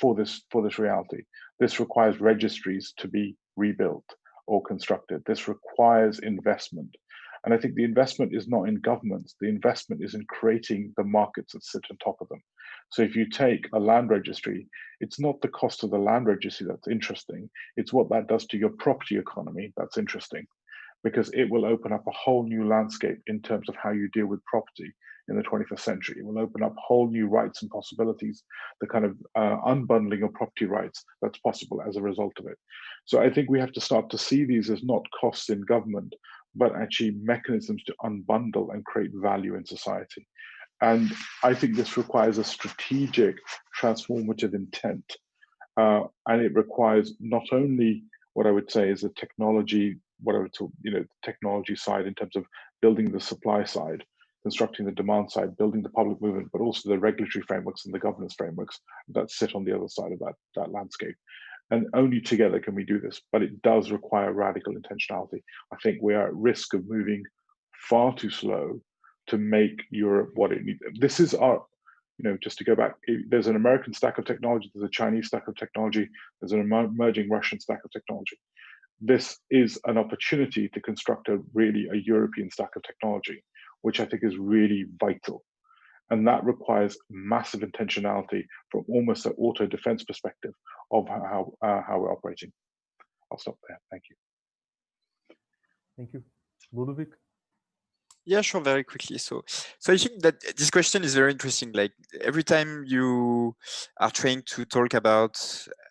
for this reality. This requires registries to be rebuilt or constructed. This requires investment. And I think the investment is not in governments. The investment is in creating the markets that sit on top of them. So if you take a land registry, it's not the cost of the land registry that's interesting. It's what that does to your property economy that's interesting, because it will open up a whole new landscape in terms of how you deal with property in the 21st century. It will open up whole new rights and possibilities, the kind of unbundling of property rights that's possible as a result of it. So I think we have to start to see these as not costs in government, but actually mechanisms to unbundle and create value in society. And I think this requires a strategic, transformative intent. And it requires not only what I would say is the technology, technology side in terms of building the supply side, constructing the demand side, building the public movement, but also the regulatory frameworks and the governance frameworks that sit on the other side of that landscape. And only together can we do this, but it does require radical intentionality. I think we are at risk of moving far too slow to make Europe what it needs. This is our, just to go back, there's an American stack of technology, there's a Chinese stack of technology, there's an emerging Russian stack of technology. This is an opportunity to construct a European stack of technology, which I think is really vital. And that requires massive intentionality from almost an auto defense perspective of how we're operating. I'll stop there. Thank you. Thank you. Ludovic? Yeah, sure, very quickly. So I think that this question is very interesting. Like every time you are trying to talk about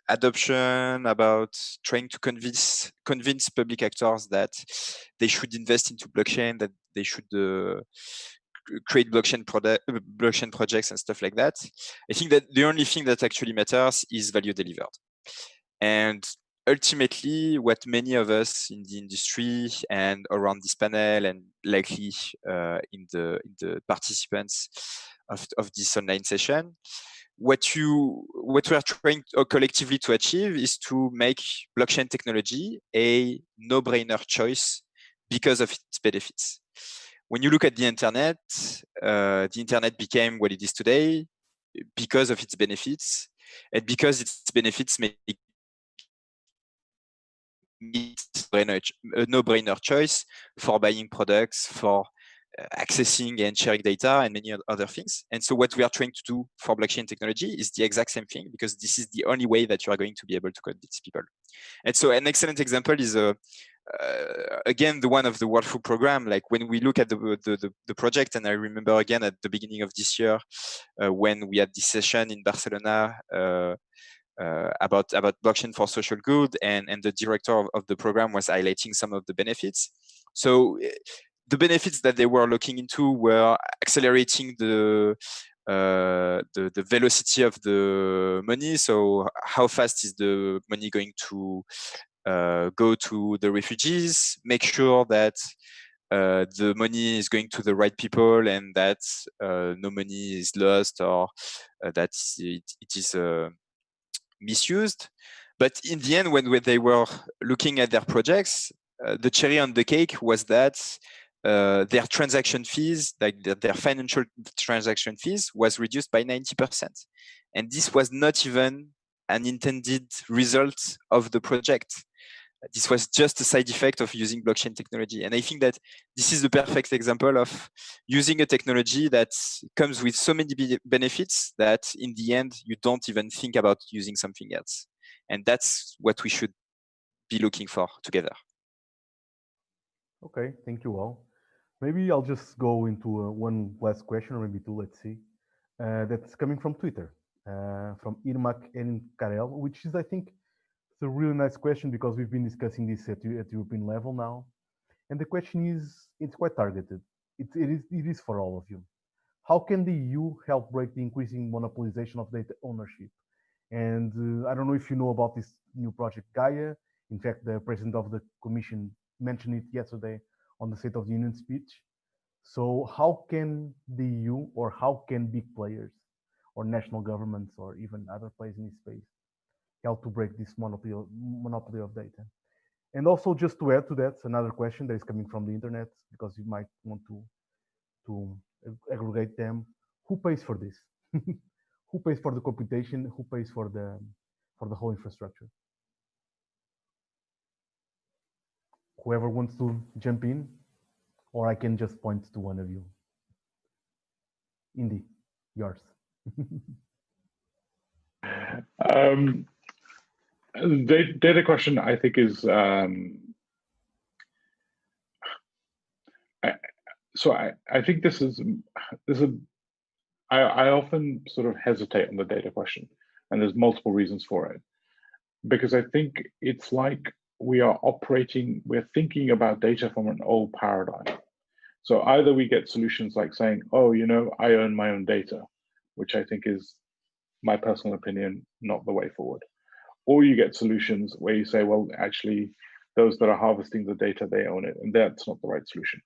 adoption, about trying to convince public actors that they should invest into blockchain, that they should create blockchain projects and stuff like that, I think that the only thing that actually matters is value delivered. And ultimately, what many of us in the industry and around this panel and likely in the participants of this online session, what we are trying collectively to achieve is to make blockchain technology a no-brainer choice because of its benefits. When you look at the internet became what it is today because of its benefits, and because its benefits make a no-brainer choice for buying products, for accessing and sharing data, and many other things. And so what we are trying to do for blockchain technology is the exact same thing, because this is the only way that you are going to be able to convince people. And so an excellent example is again, the one of the World Food Program. Like when we look at the project, and I remember again at the beginning of this year when we had this session in Barcelona about blockchain for social good, and the director of the program was highlighting some of the benefits. So the benefits that they were looking into were accelerating the velocity of the money. So how fast is the money going to go to the refugees, make sure that the money is going to the right people, and that no money is lost or that it is misused. But in the end, when they were looking at their projects, the cherry on the cake was that their transaction fees, like their financial transaction fees, was reduced by 90%. And this was not even an intended result of the project. This was just a side effect of using blockchain technology. And I think that this is the perfect example of using a technology that comes with so many benefits that in the end, you don't even think about using something else. And that's what we should be looking for together. Okay, thank you all. Maybe I'll just go into one last question, or maybe two, let's see. That's coming from Twitter, from Irmak and Karel, which is, I think, it's a really nice question, because we've been discussing this at European level now. And the question is, it's quite targeted. It is for all of you. How can the EU help break the increasing monopolization of data ownership? And I don't know if you know about this new project Gaia. In fact, the president of the Commission mentioned it yesterday on the State of the Union speech. So how can the EU, or how can big players or national governments or even other players in this space help to break this monopoly of data? And also, just to add to that, another question that is coming from the internet, because you might want to aggregate them. Who pays for this? Who pays for the computation? Who pays for the whole infrastructure? Whoever wants to jump in, or I can just point to one of you. Indy, yours. Data question, I think, is so I think this is I often sort of hesitate on the data question, and there's multiple reasons for it, because I think it's like we're thinking about data from an old paradigm. So either we get solutions like saying, oh, you know, I own my own data, which I think is, my personal opinion, not the way forward. Or you get solutions where you say, well, actually, those that are harvesting the data, they own it, and that's not the right solution.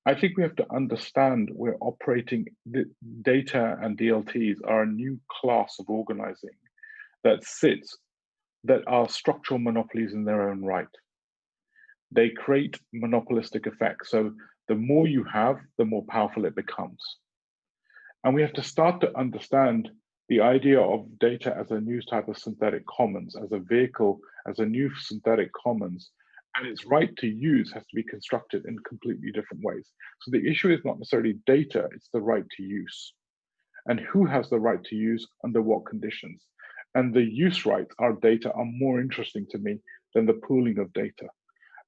I think we have to understand we're operating, the data and DLTs are a new class of organizing that are structural monopolies in their own right. They create monopolistic effects. So the more you have, the more powerful it becomes. And we have to start to understand the idea of data as a new type of synthetic commons, as a vehicle, as a new synthetic commons, and its right to use has to be constructed in completely different ways. So the issue is not necessarily data, it's the right to use. And who has the right to use under what conditions? And the use rights our data are more interesting to me than the pooling of data.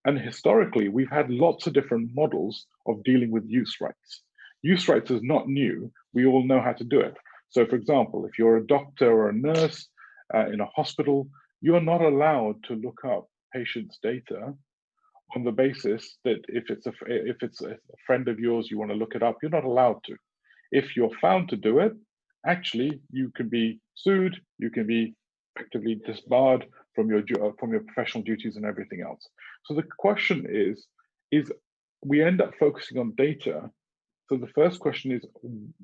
And historically, we've had lots of different models of dealing with use rights. Use rights is not new. We all know how to do it. So for example, if you're a doctor or a nurse in a hospital, you're not allowed to look up patients' data on the basis that if it's a friend of yours, you want to look it up, you're not allowed to. If you're found to do it, actually, you can be sued, you can be effectively disbarred from your professional duties and everything else. So the question is we end up focusing on data. So the first question is,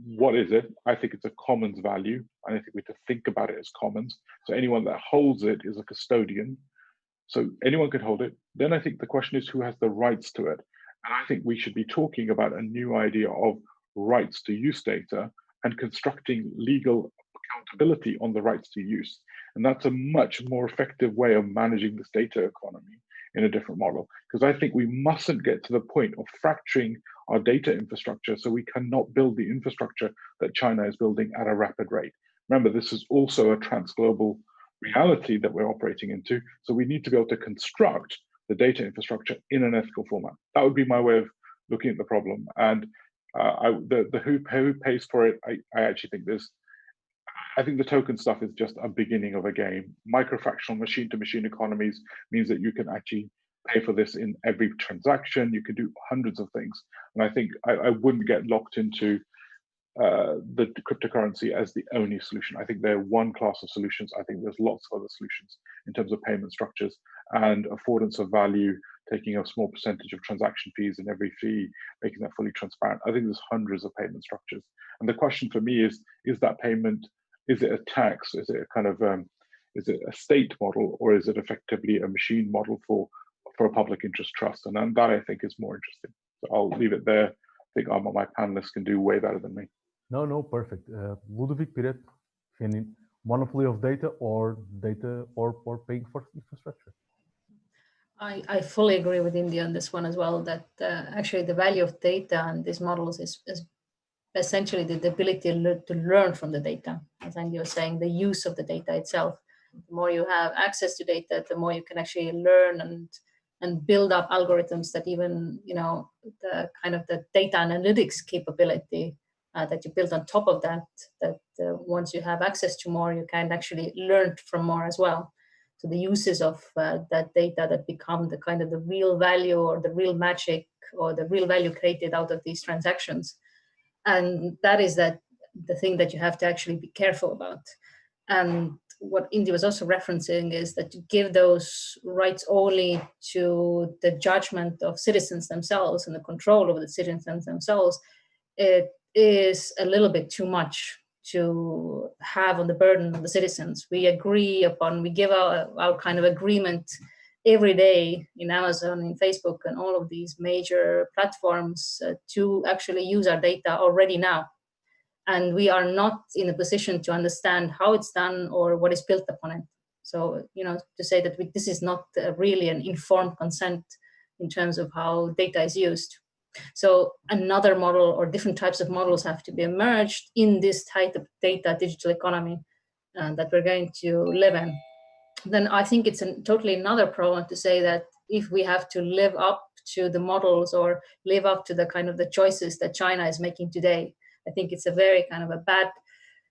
what is it? I think it's a commons value. And I think we have to think about it as commons. So anyone that holds it is a custodian. So anyone can hold it. Then I think the question is, who has the rights to it? And I think we should be talking about a new idea of rights to use data and constructing legal accountability on the rights to use. And that's a much more effective way of managing this data economy in a different model. Because I think we mustn't get to the point of fracturing our data infrastructure so we cannot build the infrastructure that China is building at a rapid rate. Remember, this is also a transglobal reality that we're operating into. So we need to be able to construct the data infrastructure in an ethical format. That would be my way of looking at the problem. And the who pays for it, I actually think I think the token stuff is just a beginning of a game. Microfractional machine-to-machine economies means that you can actually pay for this in every transaction. You can do hundreds of things. And I think I wouldn't get locked into the cryptocurrency as the only solution. I think they're one class of solutions. I think there's lots of other solutions in terms of payment structures and affordance of value, taking a small percentage of transaction fees in every fee, making that fully transparent. I think there's hundreds of payment structures. And the question for me is that payment, is it a tax? Is it a kind of, is it a state model, or is it effectively a machine model for a public interest trust? And then that I think is more interesting. So I'll leave it there. I think my panelists can do way better than me. No, perfect. Ludovic Piret, any monopoly of data or paying for infrastructure? I fully agree with India on this one as well, that actually the value of data and these models is essentially the ability to learn from the data. As Andy was saying, the use of the data itself. The more you have access to data, the more you can actually learn and build up algorithms that even, the kind of the data analytics capability that you build on top of that once you have access to more, you can actually learn from more as well. So the uses of that data that become the kind of the real value or the real magic or the real value created out of these transactions. And that is the thing that you have to actually be careful about. And what Indy was also referencing is that to give those rights only to the judgment of citizens themselves and the control over the citizens themselves, it is a little bit too much to have on the burden of the citizens. We give our kind of agreement every day in Amazon, in Facebook, and all of these major platforms to actually use our data already now. And we are not in a position to understand how it's done or what is built upon it. So, to say that this is not really an informed consent in terms of how data is used. So another model or different types of models have to be emerged in this type of data digital economy that we're going to live in. Then I think it's totally another problem to say that if we have to live up to the models or live up to the kind of the choices that China is making today, I think it's a very kind of a bad,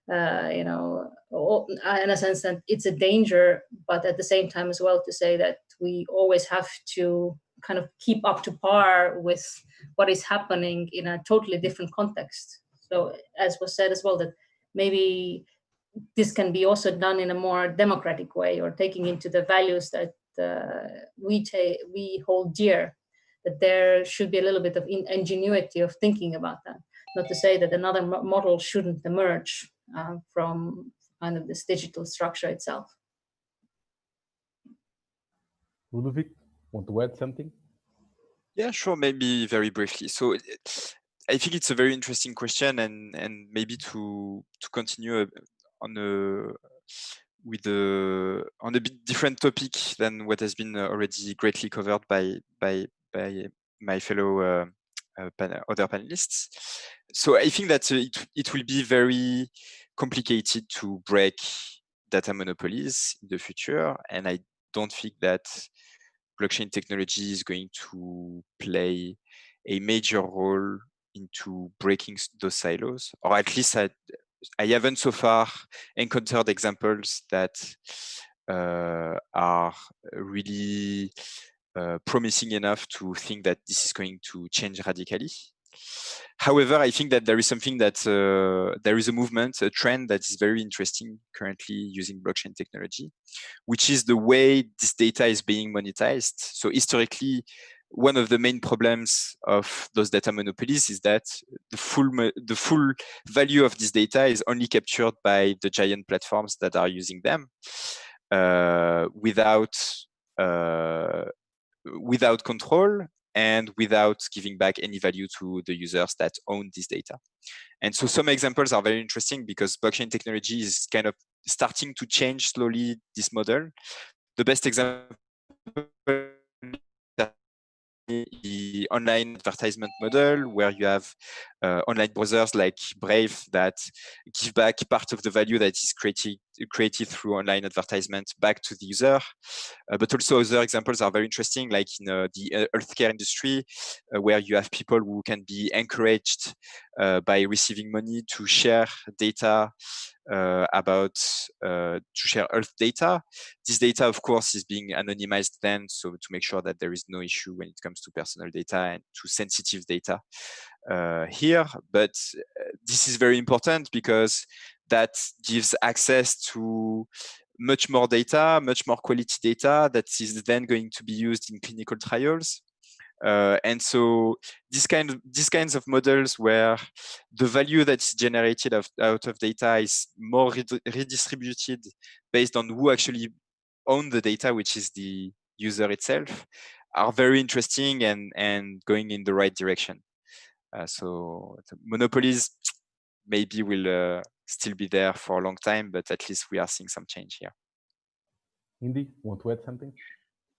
in a sense that it's a danger, but at the same time as well to say that we always have to kind of keep up to par with what is happening in a totally different context. So as was said as well, that maybe this can be also done in a more democratic way, or taking into the values that we hold dear, that there should be a little bit of ingenuity of thinking about that. Not to say that another model shouldn't emerge from kind of this digital structure itself. Ludovic, want to add something? Yeah, sure. Maybe very briefly. So I think it's a very interesting question, and maybe to continue on a bit different topic than what has been already greatly covered by my fellow other panelists. So I think that it will be very complicated to break data monopolies in the future, and I don't think that blockchain technology is going to play a major role into breaking those silos, or at least I haven't so far encountered examples that are really promising enough to think that this is going to change radically. However, I think that there is something that there is a movement, a trend that is very interesting currently using blockchain technology, which is the way this data is being monetized. So historically, one of the main problems of those data monopolies is that the full value of this data is only captured by the giant platforms that are using them without control and without giving back any value to the users that own this data. And so some examples are very interesting because blockchain technology is kind of starting to change slowly this model. The best example the online advertisement model, where you have online browsers like Brave that give back part of the value that is created through online advertisement back to the user. But also other examples are very interesting, like in the healthcare industry, where you have people who can be encouraged by receiving money to share data to share health data. This data, of course, is being anonymized then, so to make sure that there is no issue when it comes to personal data and to sensitive data here. But this is very important because that gives access to much more data, much more quality data that is then going to be used in clinical trials. And so these kinds of models where the value that's generated out of data is more redistributed based on who actually owns the data, which is the user itself, are very interesting and going in the right direction. So monopolies maybe will still be there for a long time, but at least we are seeing some change here. Indy, want to add something?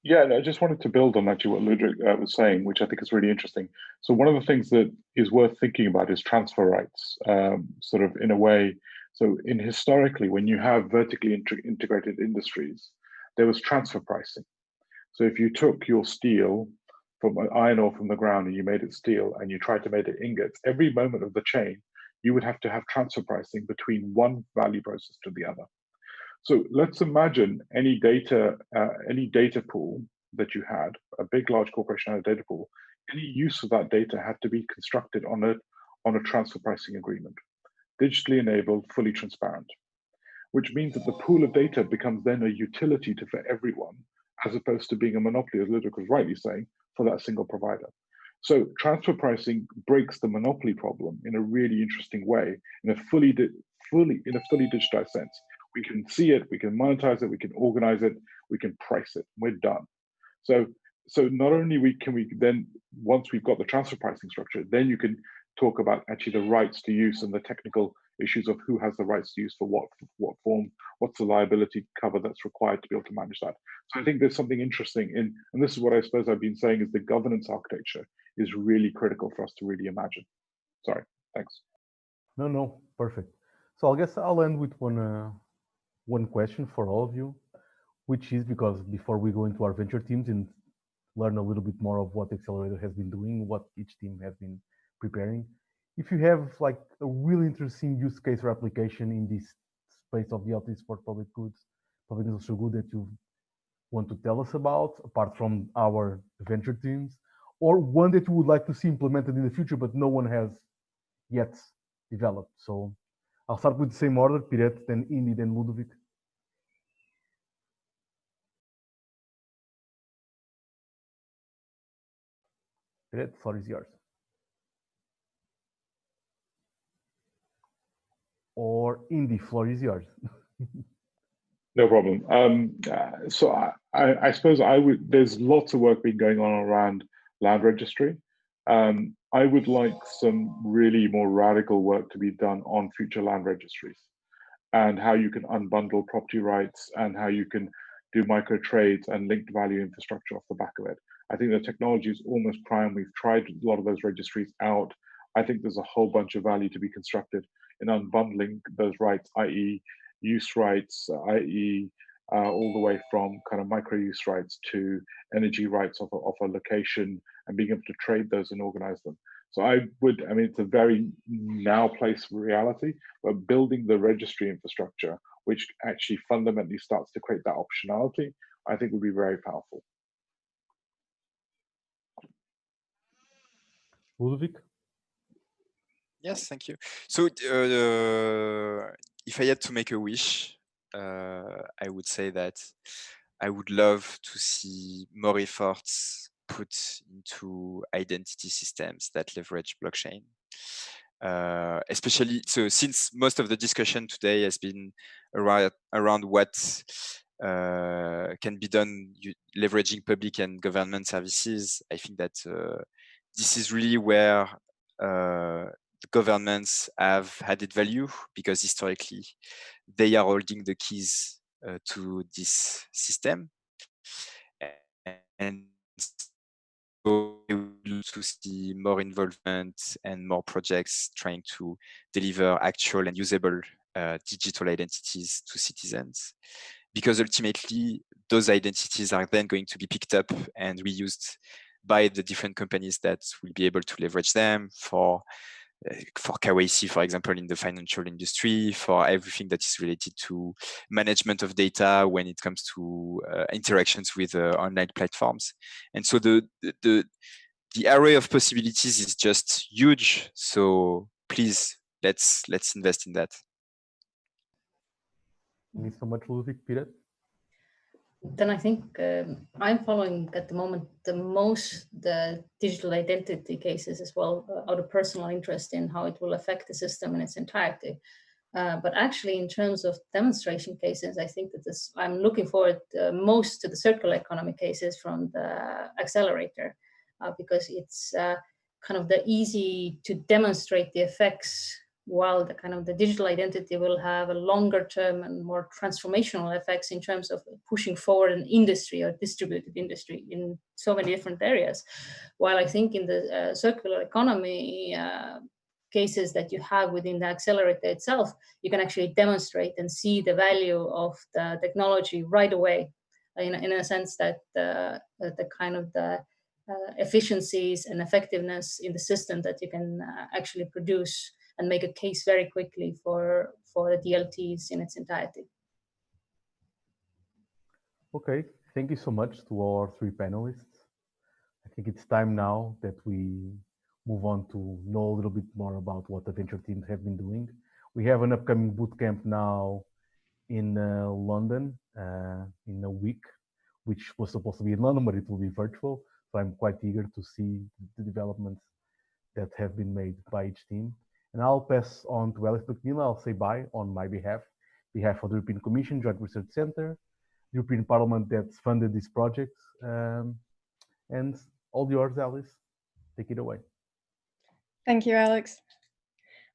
Yeah, I just wanted to build on actually what Ludwig was saying, which I think is really interesting. So one of the things that is worth thinking about is transfer rights, sort of in a way. So historically, when you have vertically integrated industries, there was transfer pricing. So if you took your steel from iron ore from the ground and you made it steel and you tried to make it ingots, every moment of the chain, you would have to have transfer pricing between one value process to the other. So let's imagine any data pool that you had, a big, large corporation had a data pool, any use of that data had to be constructed on a transfer pricing agreement, digitally enabled, fully transparent, which means that the pool of data becomes then a utility for everyone, as opposed to being a monopoly, as Ludwig was rightly saying, for that single provider. So transfer pricing breaks the monopoly problem in a really interesting way, in a fully digitized sense. We can see it, we can monetize it, we can organize it, we can price it. We're done. So not only can we then, once we've got the transfer pricing structure, then you can talk about actually the rights to use and the technical issues of who has the rights to use for what form, what's the liability cover that's required to be able to manage that. So I think there's something interesting in, and this is what I suppose I've been saying, is the governance architecture is really critical for us to really imagine. Sorry, thanks. No, perfect. So I guess I'll end with one question for all of you, which is, because before we go into our venture teams and learn a little bit more of what Accelerator has been doing, what each team has been preparing, if you have like a really interesting use case or application in this space of DLTs for public goods, public and social good that you want to tell us about, apart from our venture teams, or one that you would like to see implemented in the future, but no one has yet developed. So I'll start with the same order, Pirette, then Indy, then Ludovic. Pirette, the floor is yours. Or Indy, floor is yours. No problem. So I suppose there's lots of work been going on around land registry. I would like some really more radical work to be done on future land registries and how you can unbundle property rights and how you can do micro trades and linked value infrastructure off the back of it. I think the technology is almost prime. We've tried a lot of those registries out. I think there's a whole bunch of value to be constructed in unbundling those rights, i.e. use rights, i.e. All the way from kind of micro use rights to energy rights of a location and being able to trade those and organize them. So I mean, it's a very now place reality, but building the registry infrastructure, which actually fundamentally starts to create that optionality, I think would be very powerful. Ludovic? Yes, thank you. So if I had to make a wish, I would say that I would love to see more efforts put into identity systems that leverage blockchain. Especially, so since most of the discussion today has been around what can be done leveraging public and government services, I think that this is really where the governments have added value, because historically they are holding the keys to this system, and so we will to see more involvement and more projects trying to deliver actual and usable digital identities to citizens, because ultimately those identities are then going to be picked up and reused by the different companies that will be able to leverage them for KYC, for example, in the financial industry, for everything that is related to management of data when it comes to interactions with online platforms. And so the array of possibilities is just huge. So please, let's invest in that. Thank you so much, Ludovic. Pirette? Then I think I'm following at the moment the digital identity cases as well, out of personal interest in how it will affect the system in its entirety. But actually, in terms of demonstration cases, I think that I'm looking forward most to the circular economy cases from the accelerator, because it's kind of the easy to demonstrate the effects, while the kind of the digital identity will have a longer term and more transformational effects in terms of pushing forward an industry or distributed industry in so many different areas. While I think in the circular economy cases that you have within the accelerator itself, you can actually demonstrate and see the value of the technology right away, in a sense that the kind of the efficiencies and effectiveness in the system that you can actually produce and make a case very quickly for the DLTs in its entirety. Okay, thank you so much to our three panelists. I think it's time now that we move on to know a little bit more about what the venture teams have been doing. We have an upcoming bootcamp now in London in a week, which was supposed to be in London, but it will be virtual. So I'm quite eager to see the developments that have been made by each team. And I'll pass on to Alex McNeil. I'll say bye on my behalf of the European Commission, Joint Research Center, the European Parliament that's funded this project. And all yours, Alice. Take it away. Thank you, Alex.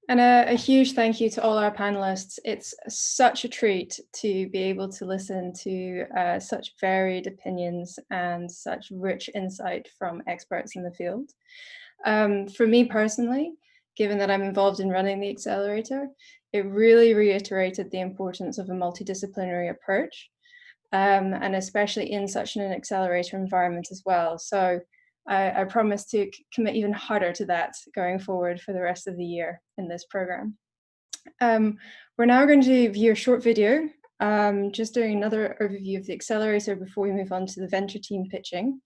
And a huge thank you to all our panelists. It's such a treat to be able to listen to such varied opinions and such rich insight from experts in the field. For me personally, given that I'm involved in running the accelerator, it really reiterated the importance of a multidisciplinary approach, and especially in such an accelerator environment as well. So I promise to commit even harder to that going forward for the rest of the year in this program. We're now going to view a short video, just doing another overview of the accelerator before we move on to the venture team pitching.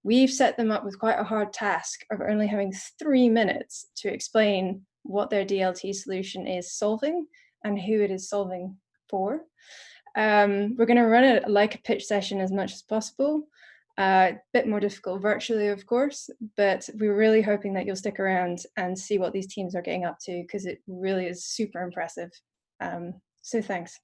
we've set them up with quite a hard task of only having 3 minutes to explain what their DLT solution is solving and who it is solving for. We're going to run it like a pitch session as much as possible. A bit more difficult virtually, of course, but we're really hoping that you'll stick around and see what these teams are getting up to, because it really is super impressive. So thanks.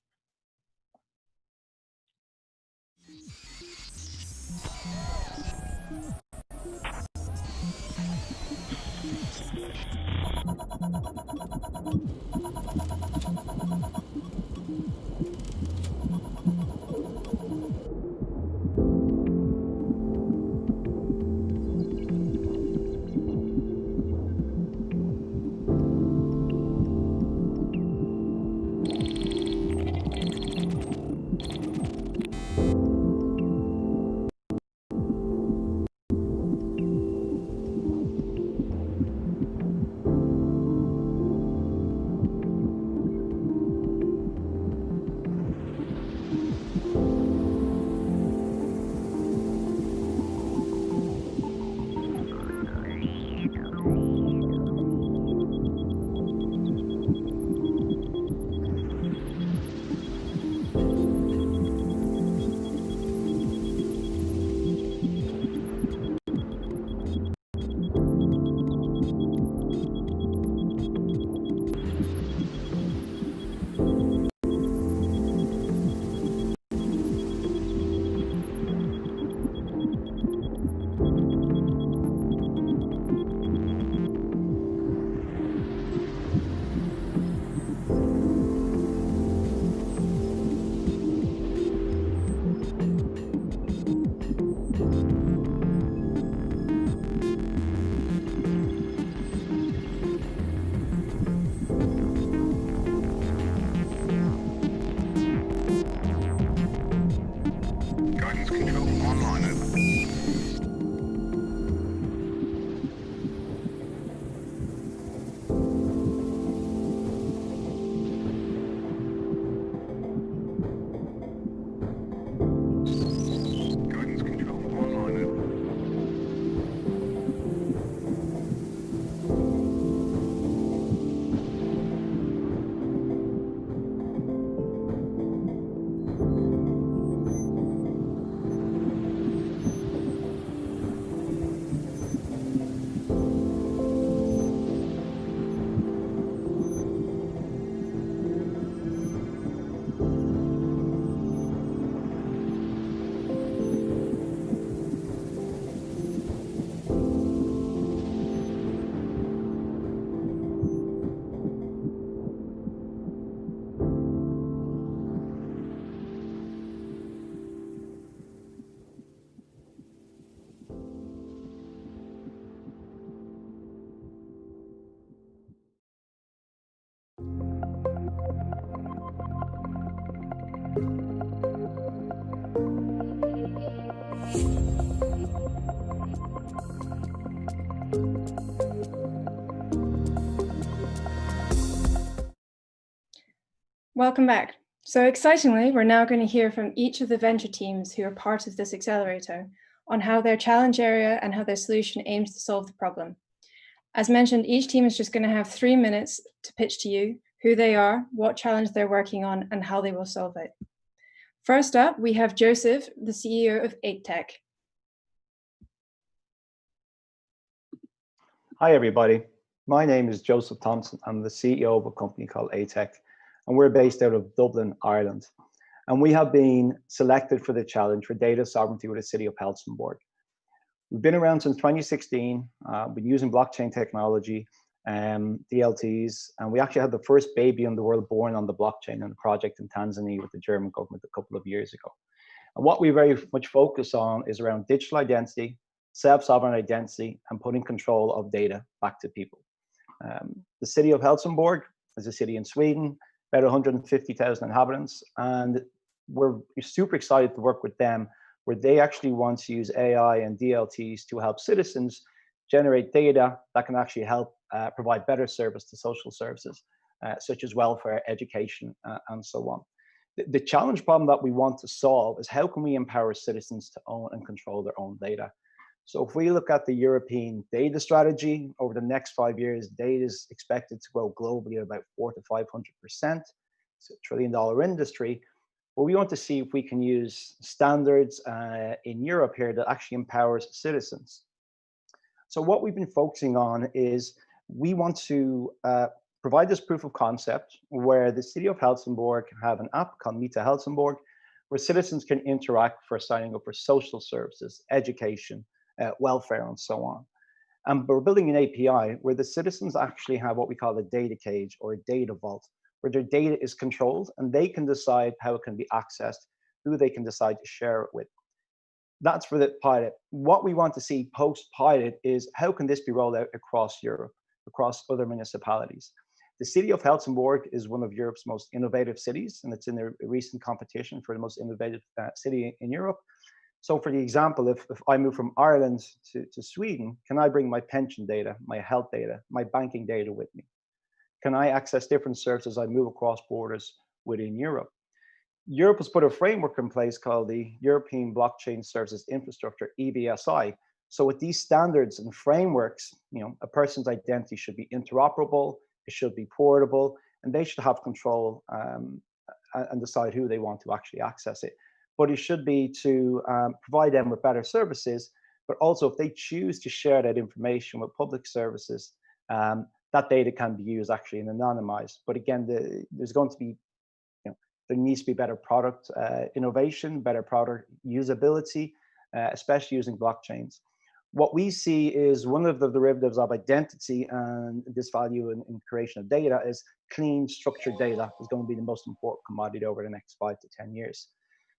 Welcome back. So excitingly, we're now going to hear from each of the venture teams who are part of this accelerator on how their challenge area and how their solution aims to solve the problem. As mentioned, each team is just going to have 3 minutes to pitch to you who they are, what challenge they're working on, and how they will solve it. First up, we have Joseph, the CEO of ATech. Hi, everybody. My name is Joseph Thompson. I'm the CEO of a company called ATech, and we're based out of Dublin, Ireland. And we have been selected for the challenge for data sovereignty with the City of Helsingborg. We've been around since 2016, been using blockchain technology, DLTs, and we actually had the first baby in the world born on the blockchain in a project in Tanzania with the German government a couple of years ago. And what we very much focus on is around digital identity, self-sovereign identity, and putting control of data back to people. The City of Helsingborg is a city in Sweden, about 150,000 inhabitants, and we're super excited to work with them, where they actually want to use AI and DLTs to help citizens generate data that can actually help provide better service to social services, such as welfare, education, and so on. The challenge problem that we want to solve is how can we empower citizens to own and control their own data? So if we look at the European data strategy, over the next 5 years, data is expected to grow globally at about 400 to 500%. It's a $1 trillion industry. But we want to see if we can use standards in Europe here that actually empowers citizens. So what we've been focusing on is we want to provide this proof of concept where the city of Helsingborg can have an app called Mita Helsingborg, where citizens can interact for signing up for social services, education, welfare, and so on. And we're building an API where the citizens actually have what we call a data cage or a data vault, where their data is controlled and they can decide how it can be accessed, who they can decide to share it with. That's for the pilot. What we want to see post-pilot is how can this be rolled out across Europe, across other municipalities. The city of Helsingborg is one of Europe's most innovative cities, and it's in a recent competition for the most innovative city in Europe. So for the example, if I move from Ireland to Sweden, can I bring my pension data, my health data, my banking data with me? Can I access different services as I move across borders within Europe? Europe has put a framework in place called the European Blockchain Services Infrastructure, EBSI. So with these standards and frameworks, a person's identity should be interoperable, it should be portable, and they should have control and decide who they want to actually access it. But it should be to provide them with better services, but also if they choose to share that information with public services, that data can be used actually and anonymized. But again, there's going to be, there needs to be better product innovation, better product usability, especially using blockchains. What we see is one of the derivatives of identity and this value in creation of data is clean, structured data is going to be the most important commodity over the next 5 to 10 years.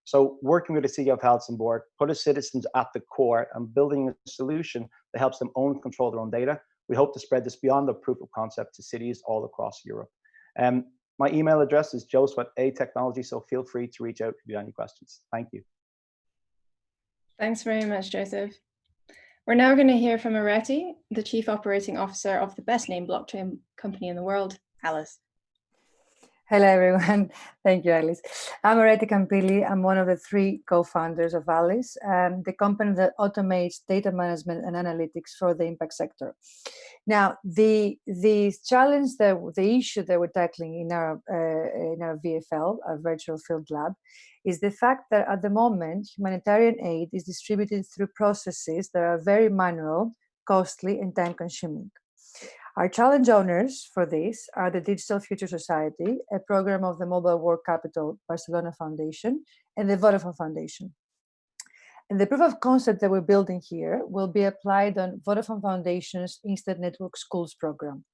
So working with the city of Helsingborg, put citizens at the core and building a solution that helps them own and control their own data. We hope to spread this beyond the proof of concept to cities all across Europe. My email address is joseph@atechnology, so feel free to reach out if you have any questions. Thank you. Thanks very much, Joseph. We're now going to hear from Areti, the Chief Operating Officer of the best named blockchain company in the world, Alice. Hello, everyone. Thank you, Alice. I'm Areti Campilli. I'm one of the 3 co-founders of Alice, the company that automates data management and analytics for the impact sector. Now, the challenge, the issue that we're tackling in our VFL, our virtual field lab, is the fact that at the moment, humanitarian aid is distributed through processes that are very manual, costly, and time-consuming. Our challenge owners for this are the Digital Future Society, a program of the Mobile World Capital Barcelona Foundation, and the Vodafone Foundation. And the proof of concept that we're building here will be applied on Vodafone Foundation's Instant Network Schools program,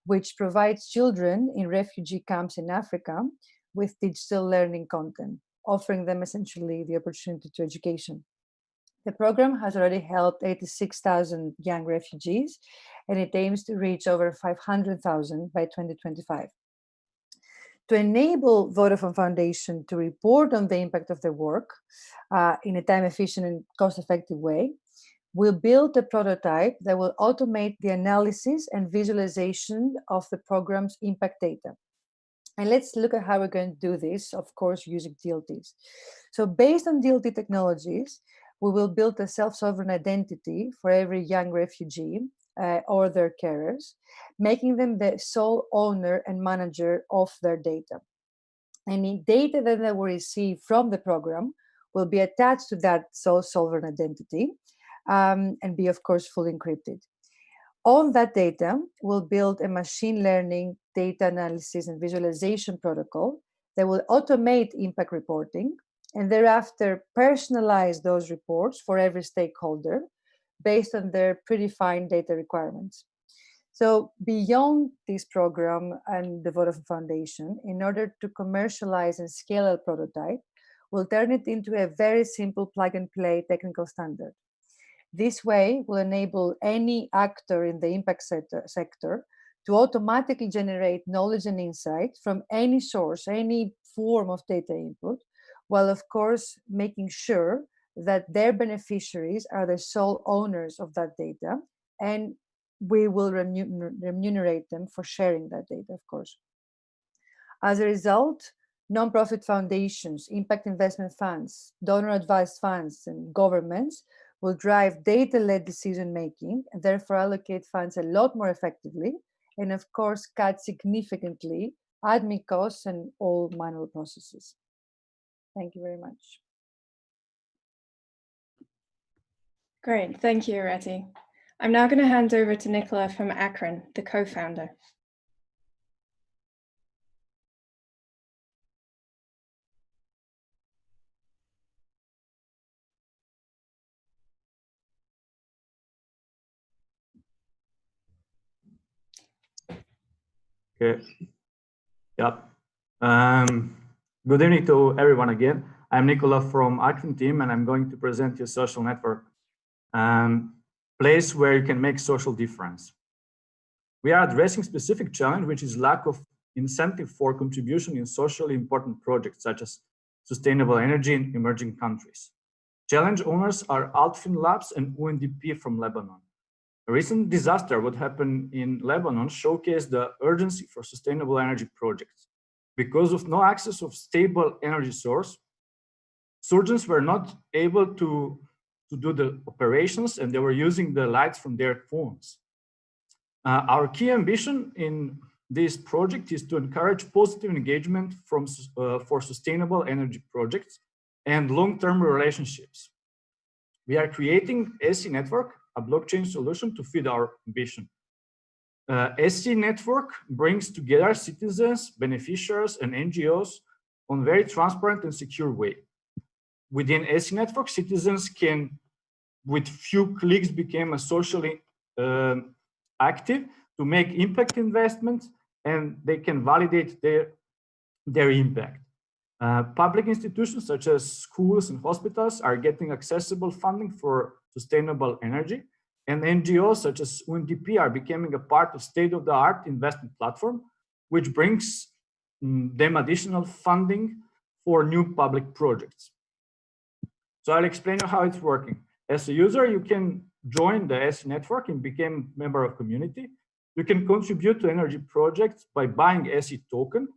which provides children in refugee camps in Africa with digital learning content, offering them essentially the opportunity to education. The program has already helped 86,000 young refugees, and it aims to reach over 500,000 by 2025. To enable Vodafone Foundation to report on the impact of their work in a time-efficient and cost-effective way, we'll build a prototype that will automate the analysis and visualization of the program's impact data. And let's look at how we're going to do this, of course, using DLTs. So based on DLT technologies, we will build a self-sovereign identity for every young refugee or their carers, making them the sole owner and manager of their data. Any data that they will receive from the program will be attached to that sole sovereign identity and be, of course, fully encrypted. On that data, we'll build a machine learning data analysis and visualization protocol that will automate impact reporting and thereafter personalize those reports for every stakeholder based on their predefined data requirements. So beyond this program and the Vodafone Foundation, in order to commercialize and scale a prototype, we'll turn it into a very simple plug-and-play technical standard. This way will enable any actor in the impact sector to automatically generate knowledge and insight from any source, any form of data input, while of course making sure that their beneficiaries are the sole owners of that data, and we will remunerate them for sharing that data, of course. As a result, nonprofit foundations, impact investment funds, donor-advised funds, and governments will drive data-led decision-making and therefore allocate funds a lot more effectively, and of course, cut significantly admin costs and all manual processes. Thank you very much. Great, thank you, Areti. I'm now going to hand over to Nicola from Akron, the co-founder. Okay. Yep. Good evening to everyone again. I'm Nicola from Akron team, and I'm going to present you social network, place where you can make social difference. We are addressing specific challenge, which is lack of incentive for contribution in socially important projects, such as sustainable energy in emerging countries. Challenge owners are Altfin Labs and UNDP from Lebanon. A recent disaster, what happened in Lebanon, showcased the urgency for sustainable energy projects. Because of no access of stable energy source, surgeons were not able to do the operations, and they were using the lights from their phones. Our key ambition in this project is to encourage positive engagement for sustainable energy projects and long-term relationships. We are creating SC Network, a blockchain solution to feed our ambition. SC Network brings together citizens, beneficiaries, and NGOs on a very transparent and secure way. Within SC Network, citizens can, with few clicks, become a socially active to make impact investments, and they can validate their impact. Public institutions such as schools and hospitals are getting accessible funding for sustainable energy, and NGOs such as UNDP are becoming a part of state-of-the-art investment platform, which brings them additional funding for new public projects. So I'll explain you how it's working. As a user, you can join the SC network and become a member of community. You can contribute to energy projects by buying SC token.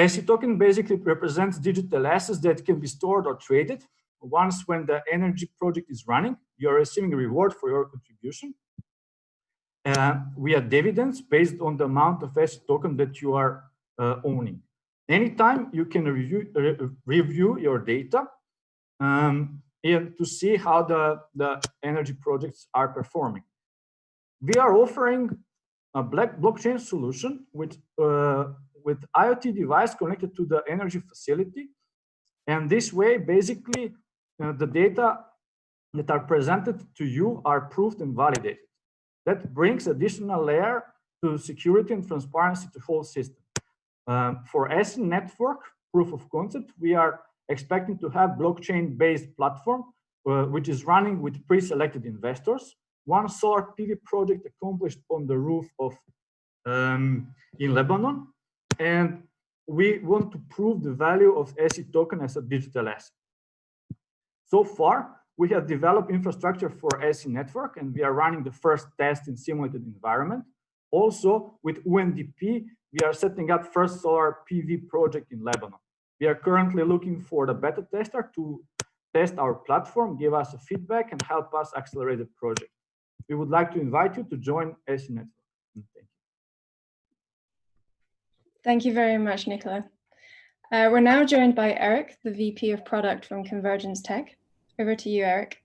SC token basically represents digital assets that can be stored or traded. Once when the energy project is running, you're receiving a reward for your contribution. We have dividends based on the amount of SC token that you are owning. Anytime you can review your data and to see how the energy projects are performing. We are offering a blockchain solution with IoT device connected to the energy facility. And this way, basically, the data that are presented to you are proved and validated. That brings additional layer to security and transparency to the whole system. For SC network proof of concept, we are expecting to have blockchain-based platform, which is running with pre-selected investors. One solar PV project accomplished on the roof of in Lebanon, and we want to prove the value of SC token as a digital asset. So far, we have developed infrastructure for SC network, and we are running the first test in simulated environment. Also, with UNDP, we are setting up first solar PV project in Lebanon. We are currently looking for the beta tester to test our platform, give us a feedback, and help us accelerate the project. We would like to invite you to join SC network. Thank you. Thank you very much, Nicola. We're now joined by Eric, the VP of Product from Convergence Tech. Over to you, Eric.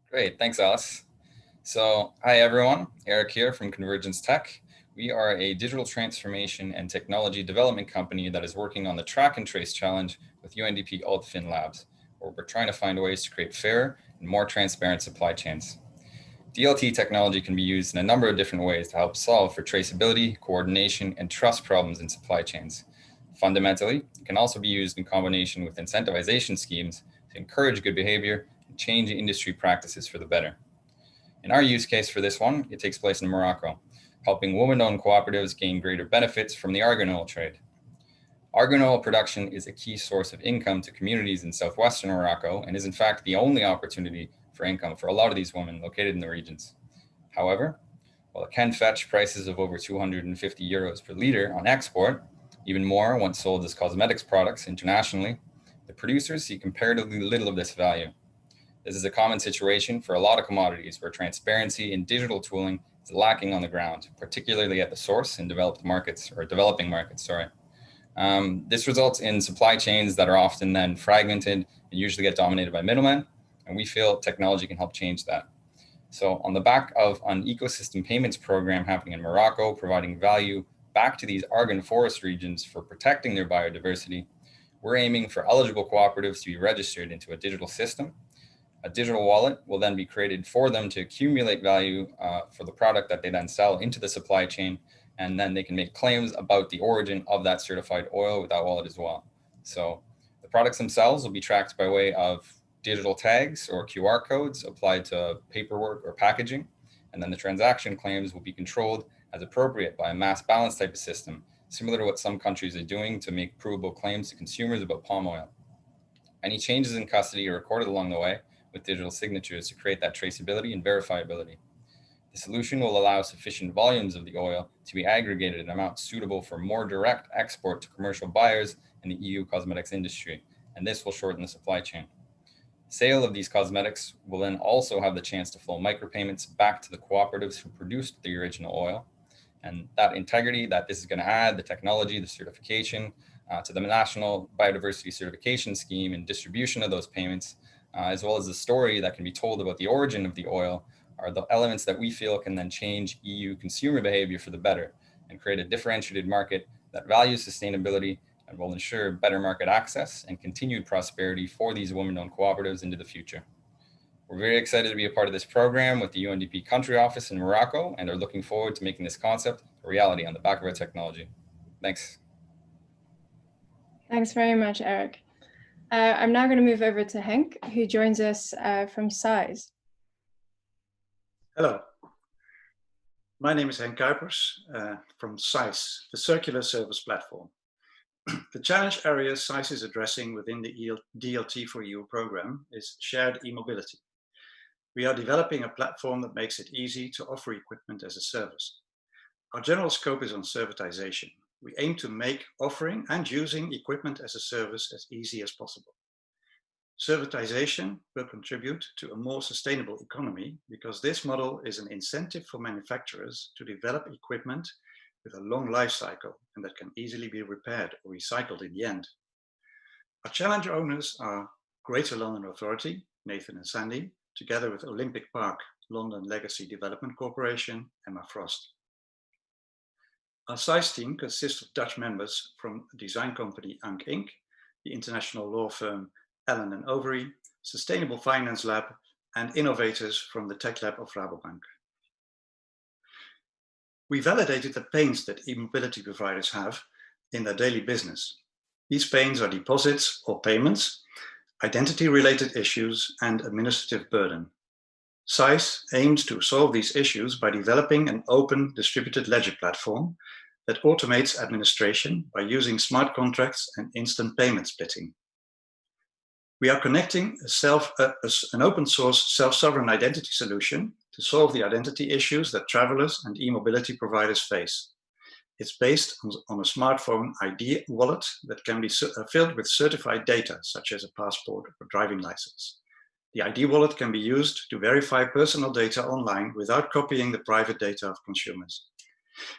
Great, thanks, Alice. So, hi everyone, Eric here from Convergence Tech. We are a digital transformation and technology development company that is working on the Track and Trace Challenge with UNDP Altfin Labs, where we're trying to find ways to create fair and more transparent supply chains. DLT technology can be used in a number of different ways to help solve for traceability, coordination, and trust problems in supply chains. Fundamentally, it can also be used in combination with incentivization schemes to encourage good behavior and change industry practices for the better. In our use case for this one, it takes place in Morocco, helping women-owned cooperatives gain greater benefits from the argan oil trade. Argan oil production is a key source of income to communities in southwestern Morocco and is in fact the only opportunity for income for a lot of these women located in the regions. However, while it can fetch prices of over 250 euros per liter on export, even more once sold as cosmetics products internationally, the producers see comparatively little of this value. This is a common situation for a lot of commodities where transparency and digital tooling is lacking on the ground, particularly at the source in developing markets. This results in supply chains that are often then fragmented and usually get dominated by middlemen, and we feel technology can help change that. So on the back of an ecosystem payments program happening in Morocco, providing value back to these Argan forest regions for protecting their biodiversity, we're aiming for eligible cooperatives to be registered into a digital system. A digital wallet will then be created for them to accumulate value for the product that they then sell into the supply chain, and then they can make claims about the origin of that certified oil with that wallet as well. So the products themselves will be tracked by way of digital tags or QR codes applied to paperwork or packaging, and then the transaction claims will be controlled as appropriate by a mass balance type of system, similar to what some countries are doing to make provable claims to consumers about palm oil. Any changes in custody are recorded along the way with digital signatures to create that traceability and verifiability. The solution will allow sufficient volumes of the oil to be aggregated in amounts suitable for more direct export to commercial buyers in the EU cosmetics industry, and this will shorten the supply chain. Sale of these cosmetics will then also have the chance to flow micropayments back to the cooperatives who produced the original oil. And that integrity that this is going to add, the technology, the certification, to the National Biodiversity Certification Scheme and distribution of those payments, as well as the story that can be told about the origin of the oil, are the elements that we feel can then change EU consumer behavior for the better and create a differentiated market that values sustainability and will ensure better market access and continued prosperity for these women-owned cooperatives into the future. We're very excited to be a part of this program with the UNDP country office in Morocco and are looking forward to making this concept a reality on the back of our technology. Thanks. Thanks very much, Eric. I'm now going to move over to Henk, who joins us from SAIS. Hello, my name is Henk Kuipers from SAIS, the Circular Service Platform. The challenge area SAIS is addressing within the DLT4EU program is shared e-mobility. We are developing a platform that makes it easy to offer equipment as a service. Our general scope is on servitization. We aim to make offering and using equipment as a service as easy as possible. Servitization will contribute to a more sustainable economy because this model is an incentive for manufacturers to develop equipment with a long life cycle and that can easily be repaired or recycled in the end. Our challenge owners are Greater London Authority, Nathan and Sandy, together with Olympic Park, London Legacy Development Corporation, Emma Frost. Our SAIS team consists of Dutch members from design company Ank Inc., the international law firm Allen & Overy, Sustainable Finance Lab, and innovators from the Tech Lab of Rabobank. We validated the pains that e-mobility providers have in their daily business. These pains are deposits or payments, identity-related issues, and administrative burden. SAIS aims to solve these issues by developing an open distributed ledger platform that automates administration by using smart contracts and instant payment splitting. We are connecting an open source self-sovereign identity solution to solve the identity issues that travelers and e-mobility providers face. It's based on a smartphone ID wallet that can be filled with certified data, such as a passport or driving license. The ID wallet can be used to verify personal data online without copying the private data of consumers.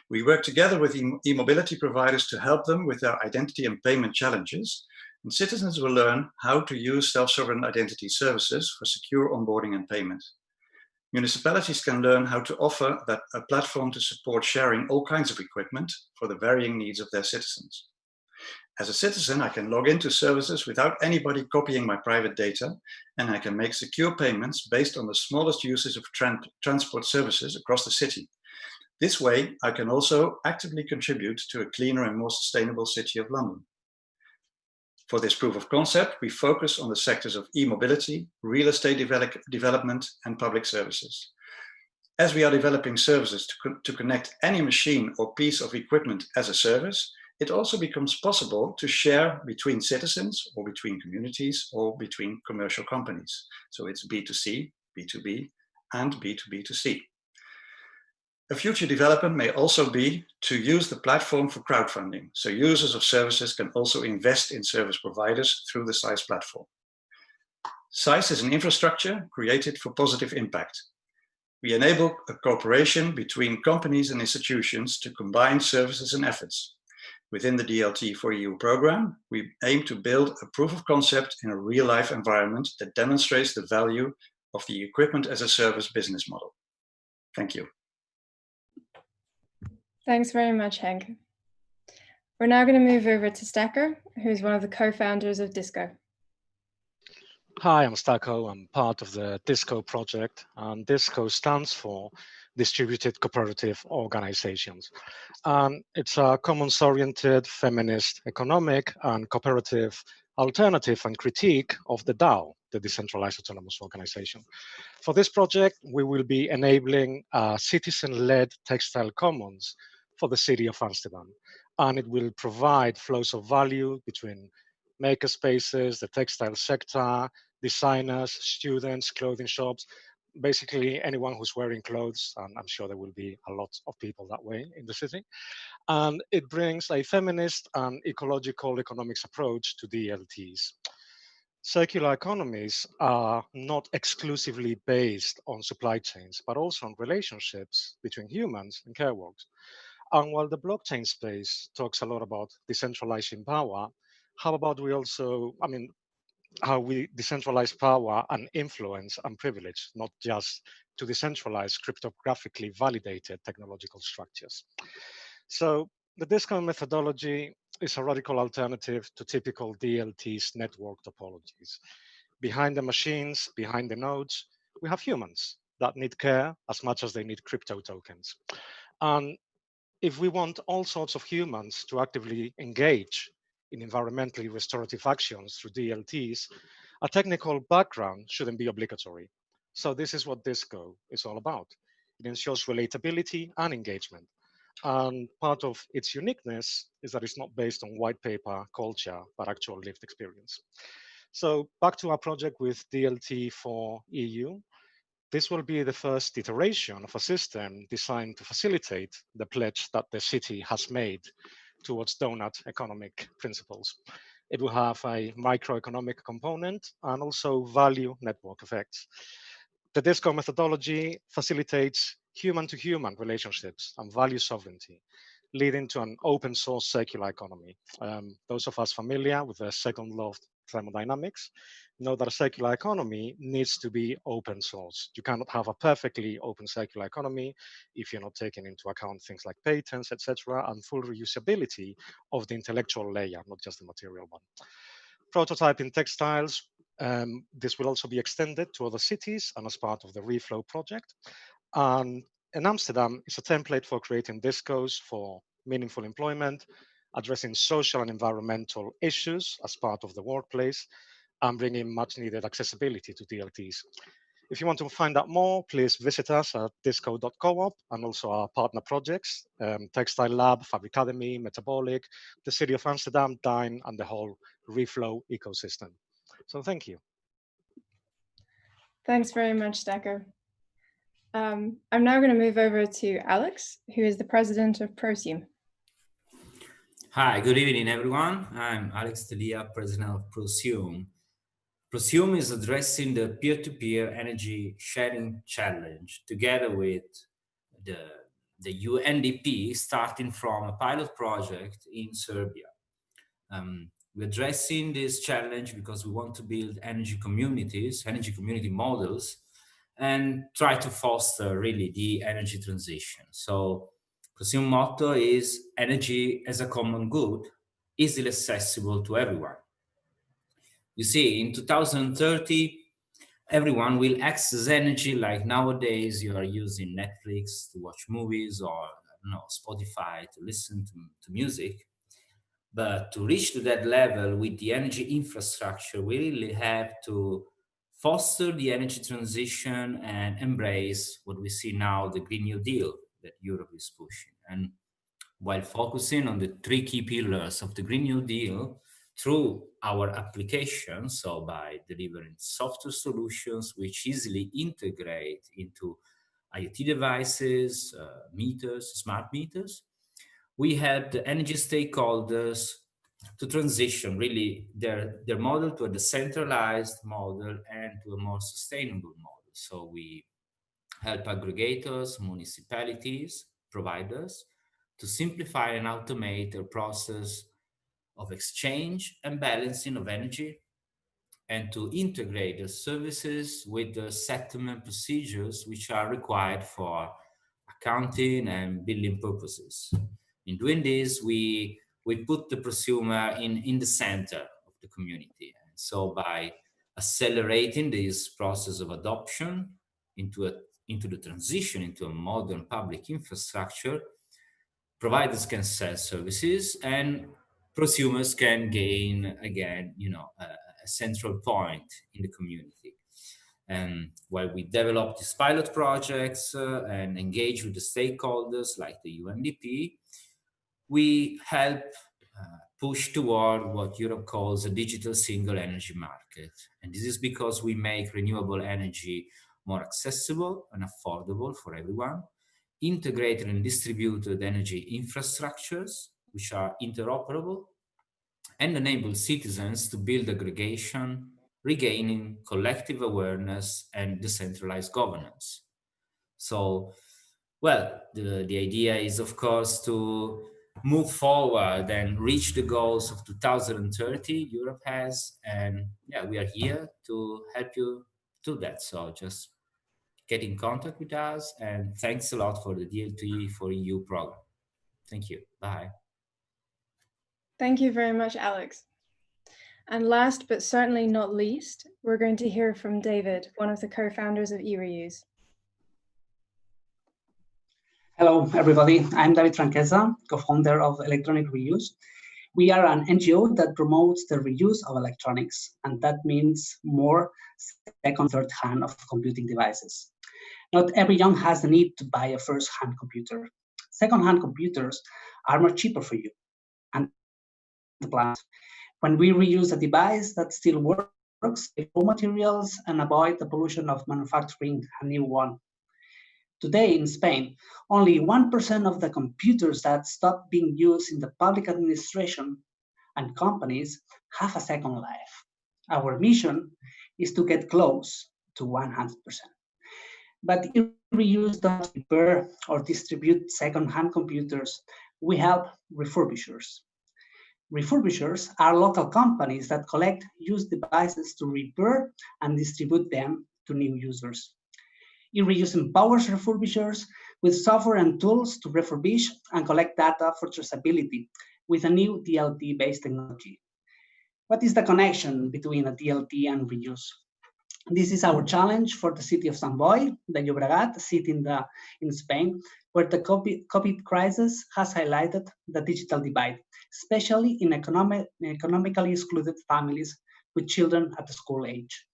We work together with e-mobility providers to help them with their identity and payment challenges, and citizens will learn how to use self-sovereign identity services for secure onboarding and payment. Municipalities can learn how to offer a platform to support sharing all kinds of equipment for the varying needs of their citizens. As a citizen, I can log into services without anybody copying my private data, and I can make secure payments based on the smallest uses of transport services across the city. This way, I can also actively contribute to a cleaner and more sustainable City of London. For this proof of concept, we focus on the sectors of e-mobility, real estate development, and public services. As we are developing services to connect any machine or piece of equipment as a service, it also becomes possible to share between citizens or between communities or between commercial companies. So it's B2C, B2B, and B2B2C. A future development may also be to use the platform for crowdfunding, so users of services can also invest in service providers through the SAIS platform. SICE is an infrastructure created for positive impact. We enable a cooperation between companies and institutions to combine services and efforts. Within the DLT4EU program, we aim to build a proof of concept in a real-life environment that demonstrates the value of the equipment as a service business model. Thank you. Thanks very much, Henk. We're now going to move over to Stacker, who's one of the co-founders of DISCO. Hi, I'm Stako. I'm part of the DISCO project, and DISCO stands for Distributed Cooperative Organizations. It's a commons-oriented, feminist, economic, and cooperative alternative and critique of the DAO, the Decentralized Autonomous Organization. For this project, we will be enabling a citizen-led textile commons for the city of Amsterdam, and it will provide flows of value between makerspaces, the textile sector, designers, students, clothing shops, basically anyone who's wearing clothes, and I'm sure there will be a lot of people that way in the city. And it brings a feminist and ecological economics approach to DLTs. Circular economies are not exclusively based on supply chains, but also on relationships between humans and care works. And while the blockchain space talks a lot about decentralizing power, how about we also, how we decentralize power and influence and privilege, not just to decentralize cryptographically validated technological structures. So the DISCO methodology is a radical alternative to typical DLT's network topologies. Behind the machines, behind the nodes, we have humans that need care as much as they need crypto tokens. And if we want all sorts of humans to actively engage in environmentally restorative actions through DLTs, a technical background shouldn't be obligatory. So this is what DISCO is all about. It ensures relatability and engagement. And part of its uniqueness is that it's not based on white paper culture, but actual lived experience. So back to our project with DLT4EU. This will be the first iteration of a system designed to facilitate the pledge that the city has made towards donut economic principles. It will have a microeconomic component and also value network effects. The DISCO methodology facilitates human-to-human relationships and value sovereignty, leading to an open source circular economy. Those of us familiar with the second law of thermodynamics know that a circular economy needs to be open source. You cannot have a perfectly open circular economy if you're not taking into account things like patents, etc., and full reusability of the intellectual layer, not just the material one. Prototyping textiles, this will also be extended to other cities and as part of the Reflow project. And in Amsterdam, it's a template for creating DISCOs for meaningful employment, addressing social and environmental issues as part of the workplace, and bringing much needed accessibility to DLTs. If you want to find out more, please visit us at disco.coop and also our partner projects, Textile Lab, Fabricademy, Metabolic, the City of Amsterdam, Dine, and the whole Reflow ecosystem. So thank you. Thanks very much, Stacker. I'm now going to move over to Alex, who is the president of Prosume. Hi, good evening, everyone. I'm Alex Delia, president of Prosume. Prosume is addressing the peer-to-peer energy sharing challenge together with the UNDP, starting from a pilot project in Serbia. We're addressing this challenge because we want to build energy communities, energy community models, and try to foster really the energy transition. So Prosume motto is energy as a common good, easily accessible to everyone. You see, in 2030, everyone will access energy like nowadays you are using Netflix to watch movies or Spotify to listen to music. But to reach to that level with the energy infrastructure, we really have to foster the energy transition and embrace what we see now, the Green New Deal that Europe is pushing. And while focusing on the three key pillars of the Green New Deal through our application, so by delivering software solutions which easily integrate into IoT devices, meters, smart meters, we had the energy stakeholders to transition really their model to a decentralized model and to a more sustainable model. So we help aggregators, municipalities, providers to simplify and automate their process of exchange and balancing of energy, and to integrate the services with the settlement procedures which are required for accounting and billing purposes. In doing this, we put the prosumer in the center of the community. And so by accelerating this process of adoption into the transition into a modern public infrastructure, providers can sell services and prosumers can gain, again, a central point in the community. And while we develop these pilot projects and engage with the stakeholders like the UNDP, we help push toward what Europe calls a digital single energy market. And this is because we make renewable energy more accessible and affordable for everyone, integrated and distributed energy infrastructures, which are interoperable, and enable citizens to build aggregation, regaining collective awareness and decentralized governance. So, well, the idea is, of course, to move forward and reach the goals of 2030 Europe has. And yeah, we are here to help you do that. So just get in contact with us, and thanks a lot for the DLT4EU program. Thank you. Bye. Thank you very much, Alex. And last but certainly not least, we're going to hear from David, one of the co-founders of eReuse. Hello, everybody. I'm David Franqueza, co-founder of Electronic Reuse. We are an NGO that promotes the reuse of electronics, and that means more second, third hand of computing devices. Not everyone has the need to buy a first-hand computer. Second-hand computers are much cheaper for you and the planet. When we reuse a device that still works, save raw materials and avoid the pollution of manufacturing a new one. Today in Spain, only 1% of the computers that stop being used in the public administration and companies have a second life. Our mission is to get close to 100%. But if eReuse doesn't repair or distribute second-hand computers, we help refurbishers. Refurbishers are local companies that collect used devices to repair and distribute them to new users. eReuse empowers refurbishers with software and tools to refurbish and collect data for traceability with a new DLT-based technology. What is the connection between a DLT and reuse? This is our challenge for the city of Sant Boi, the Llobregat city in Spain, where the COVID crisis has highlighted the digital divide, especially in economically excluded families with children at the school age.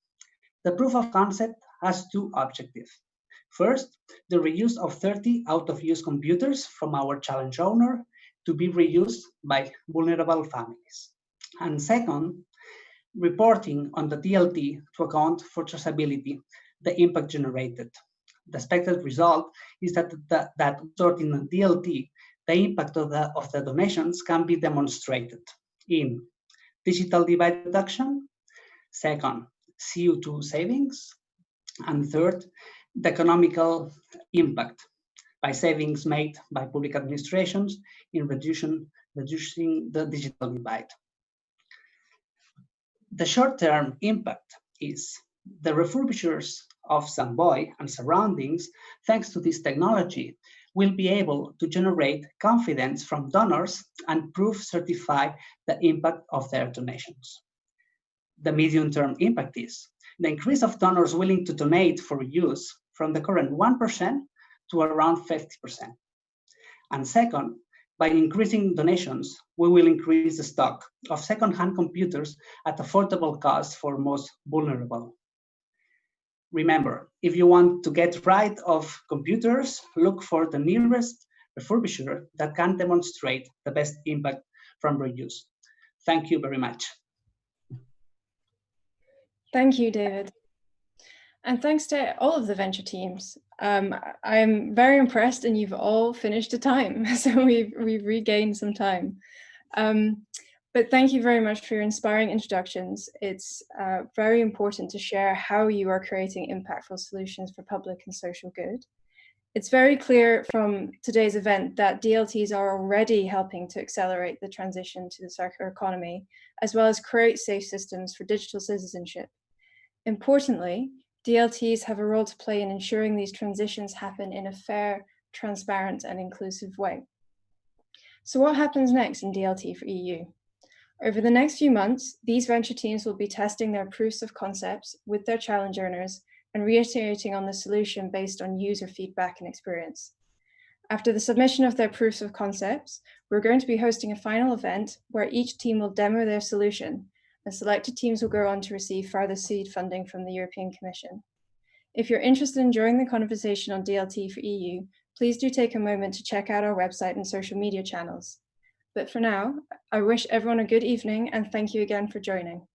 The proof of concept has two objectives. First, the reuse of 30 out-of-use computers from our challenge owner to be reused by vulnerable families. And second, reporting on the DLT to account for traceability, the impact generated. The expected result is that sorting the DLT, the impact of the donations can be demonstrated in digital divide reduction, second, CO2 savings, and third, the economical impact by savings made by public administrations in reducing the digital divide. The short-term impact is the refurbishers of Sant Boi and surroundings, thanks to this technology, will be able to generate confidence from donors and certify the impact of their donations. The medium-term impact is the increase of donors willing to donate for use from the current 1% to around 50%. And second, by increasing donations, we will increase the stock of second-hand computers at affordable cost for most vulnerable. Remember, if you want to get rid of computers, look for the nearest refurbisher that can demonstrate the best impact from reuse. Thank you very much. Thank you, David. And thanks to all of the venture teams. I'm very impressed, and you've all finished the time. So we've regained some time. But thank you very much for your inspiring introductions. It's very important to share how you are creating impactful solutions for public and social good. It's very clear from today's event that DLTs are already helping to accelerate the transition to the circular economy, as well as create safe systems for digital citizenship. Importantly, DLTs have a role to play in ensuring these transitions happen in a fair, transparent, and inclusive way. So what happens next in DLT4EU? Over the next few months, these venture teams will be testing their proofs of concepts with their challenge earners and reiterating on the solution based on user feedback and experience. After the submission of their proofs of concepts, we're going to be hosting a final event where each team will demo their solution, and selected teams will go on to receive further seed funding from the European Commission. If you're interested in joining the conversation on DLT4EU, please do take a moment to check out our website and social media channels. But for now, I wish everyone a good evening and thank you again for joining.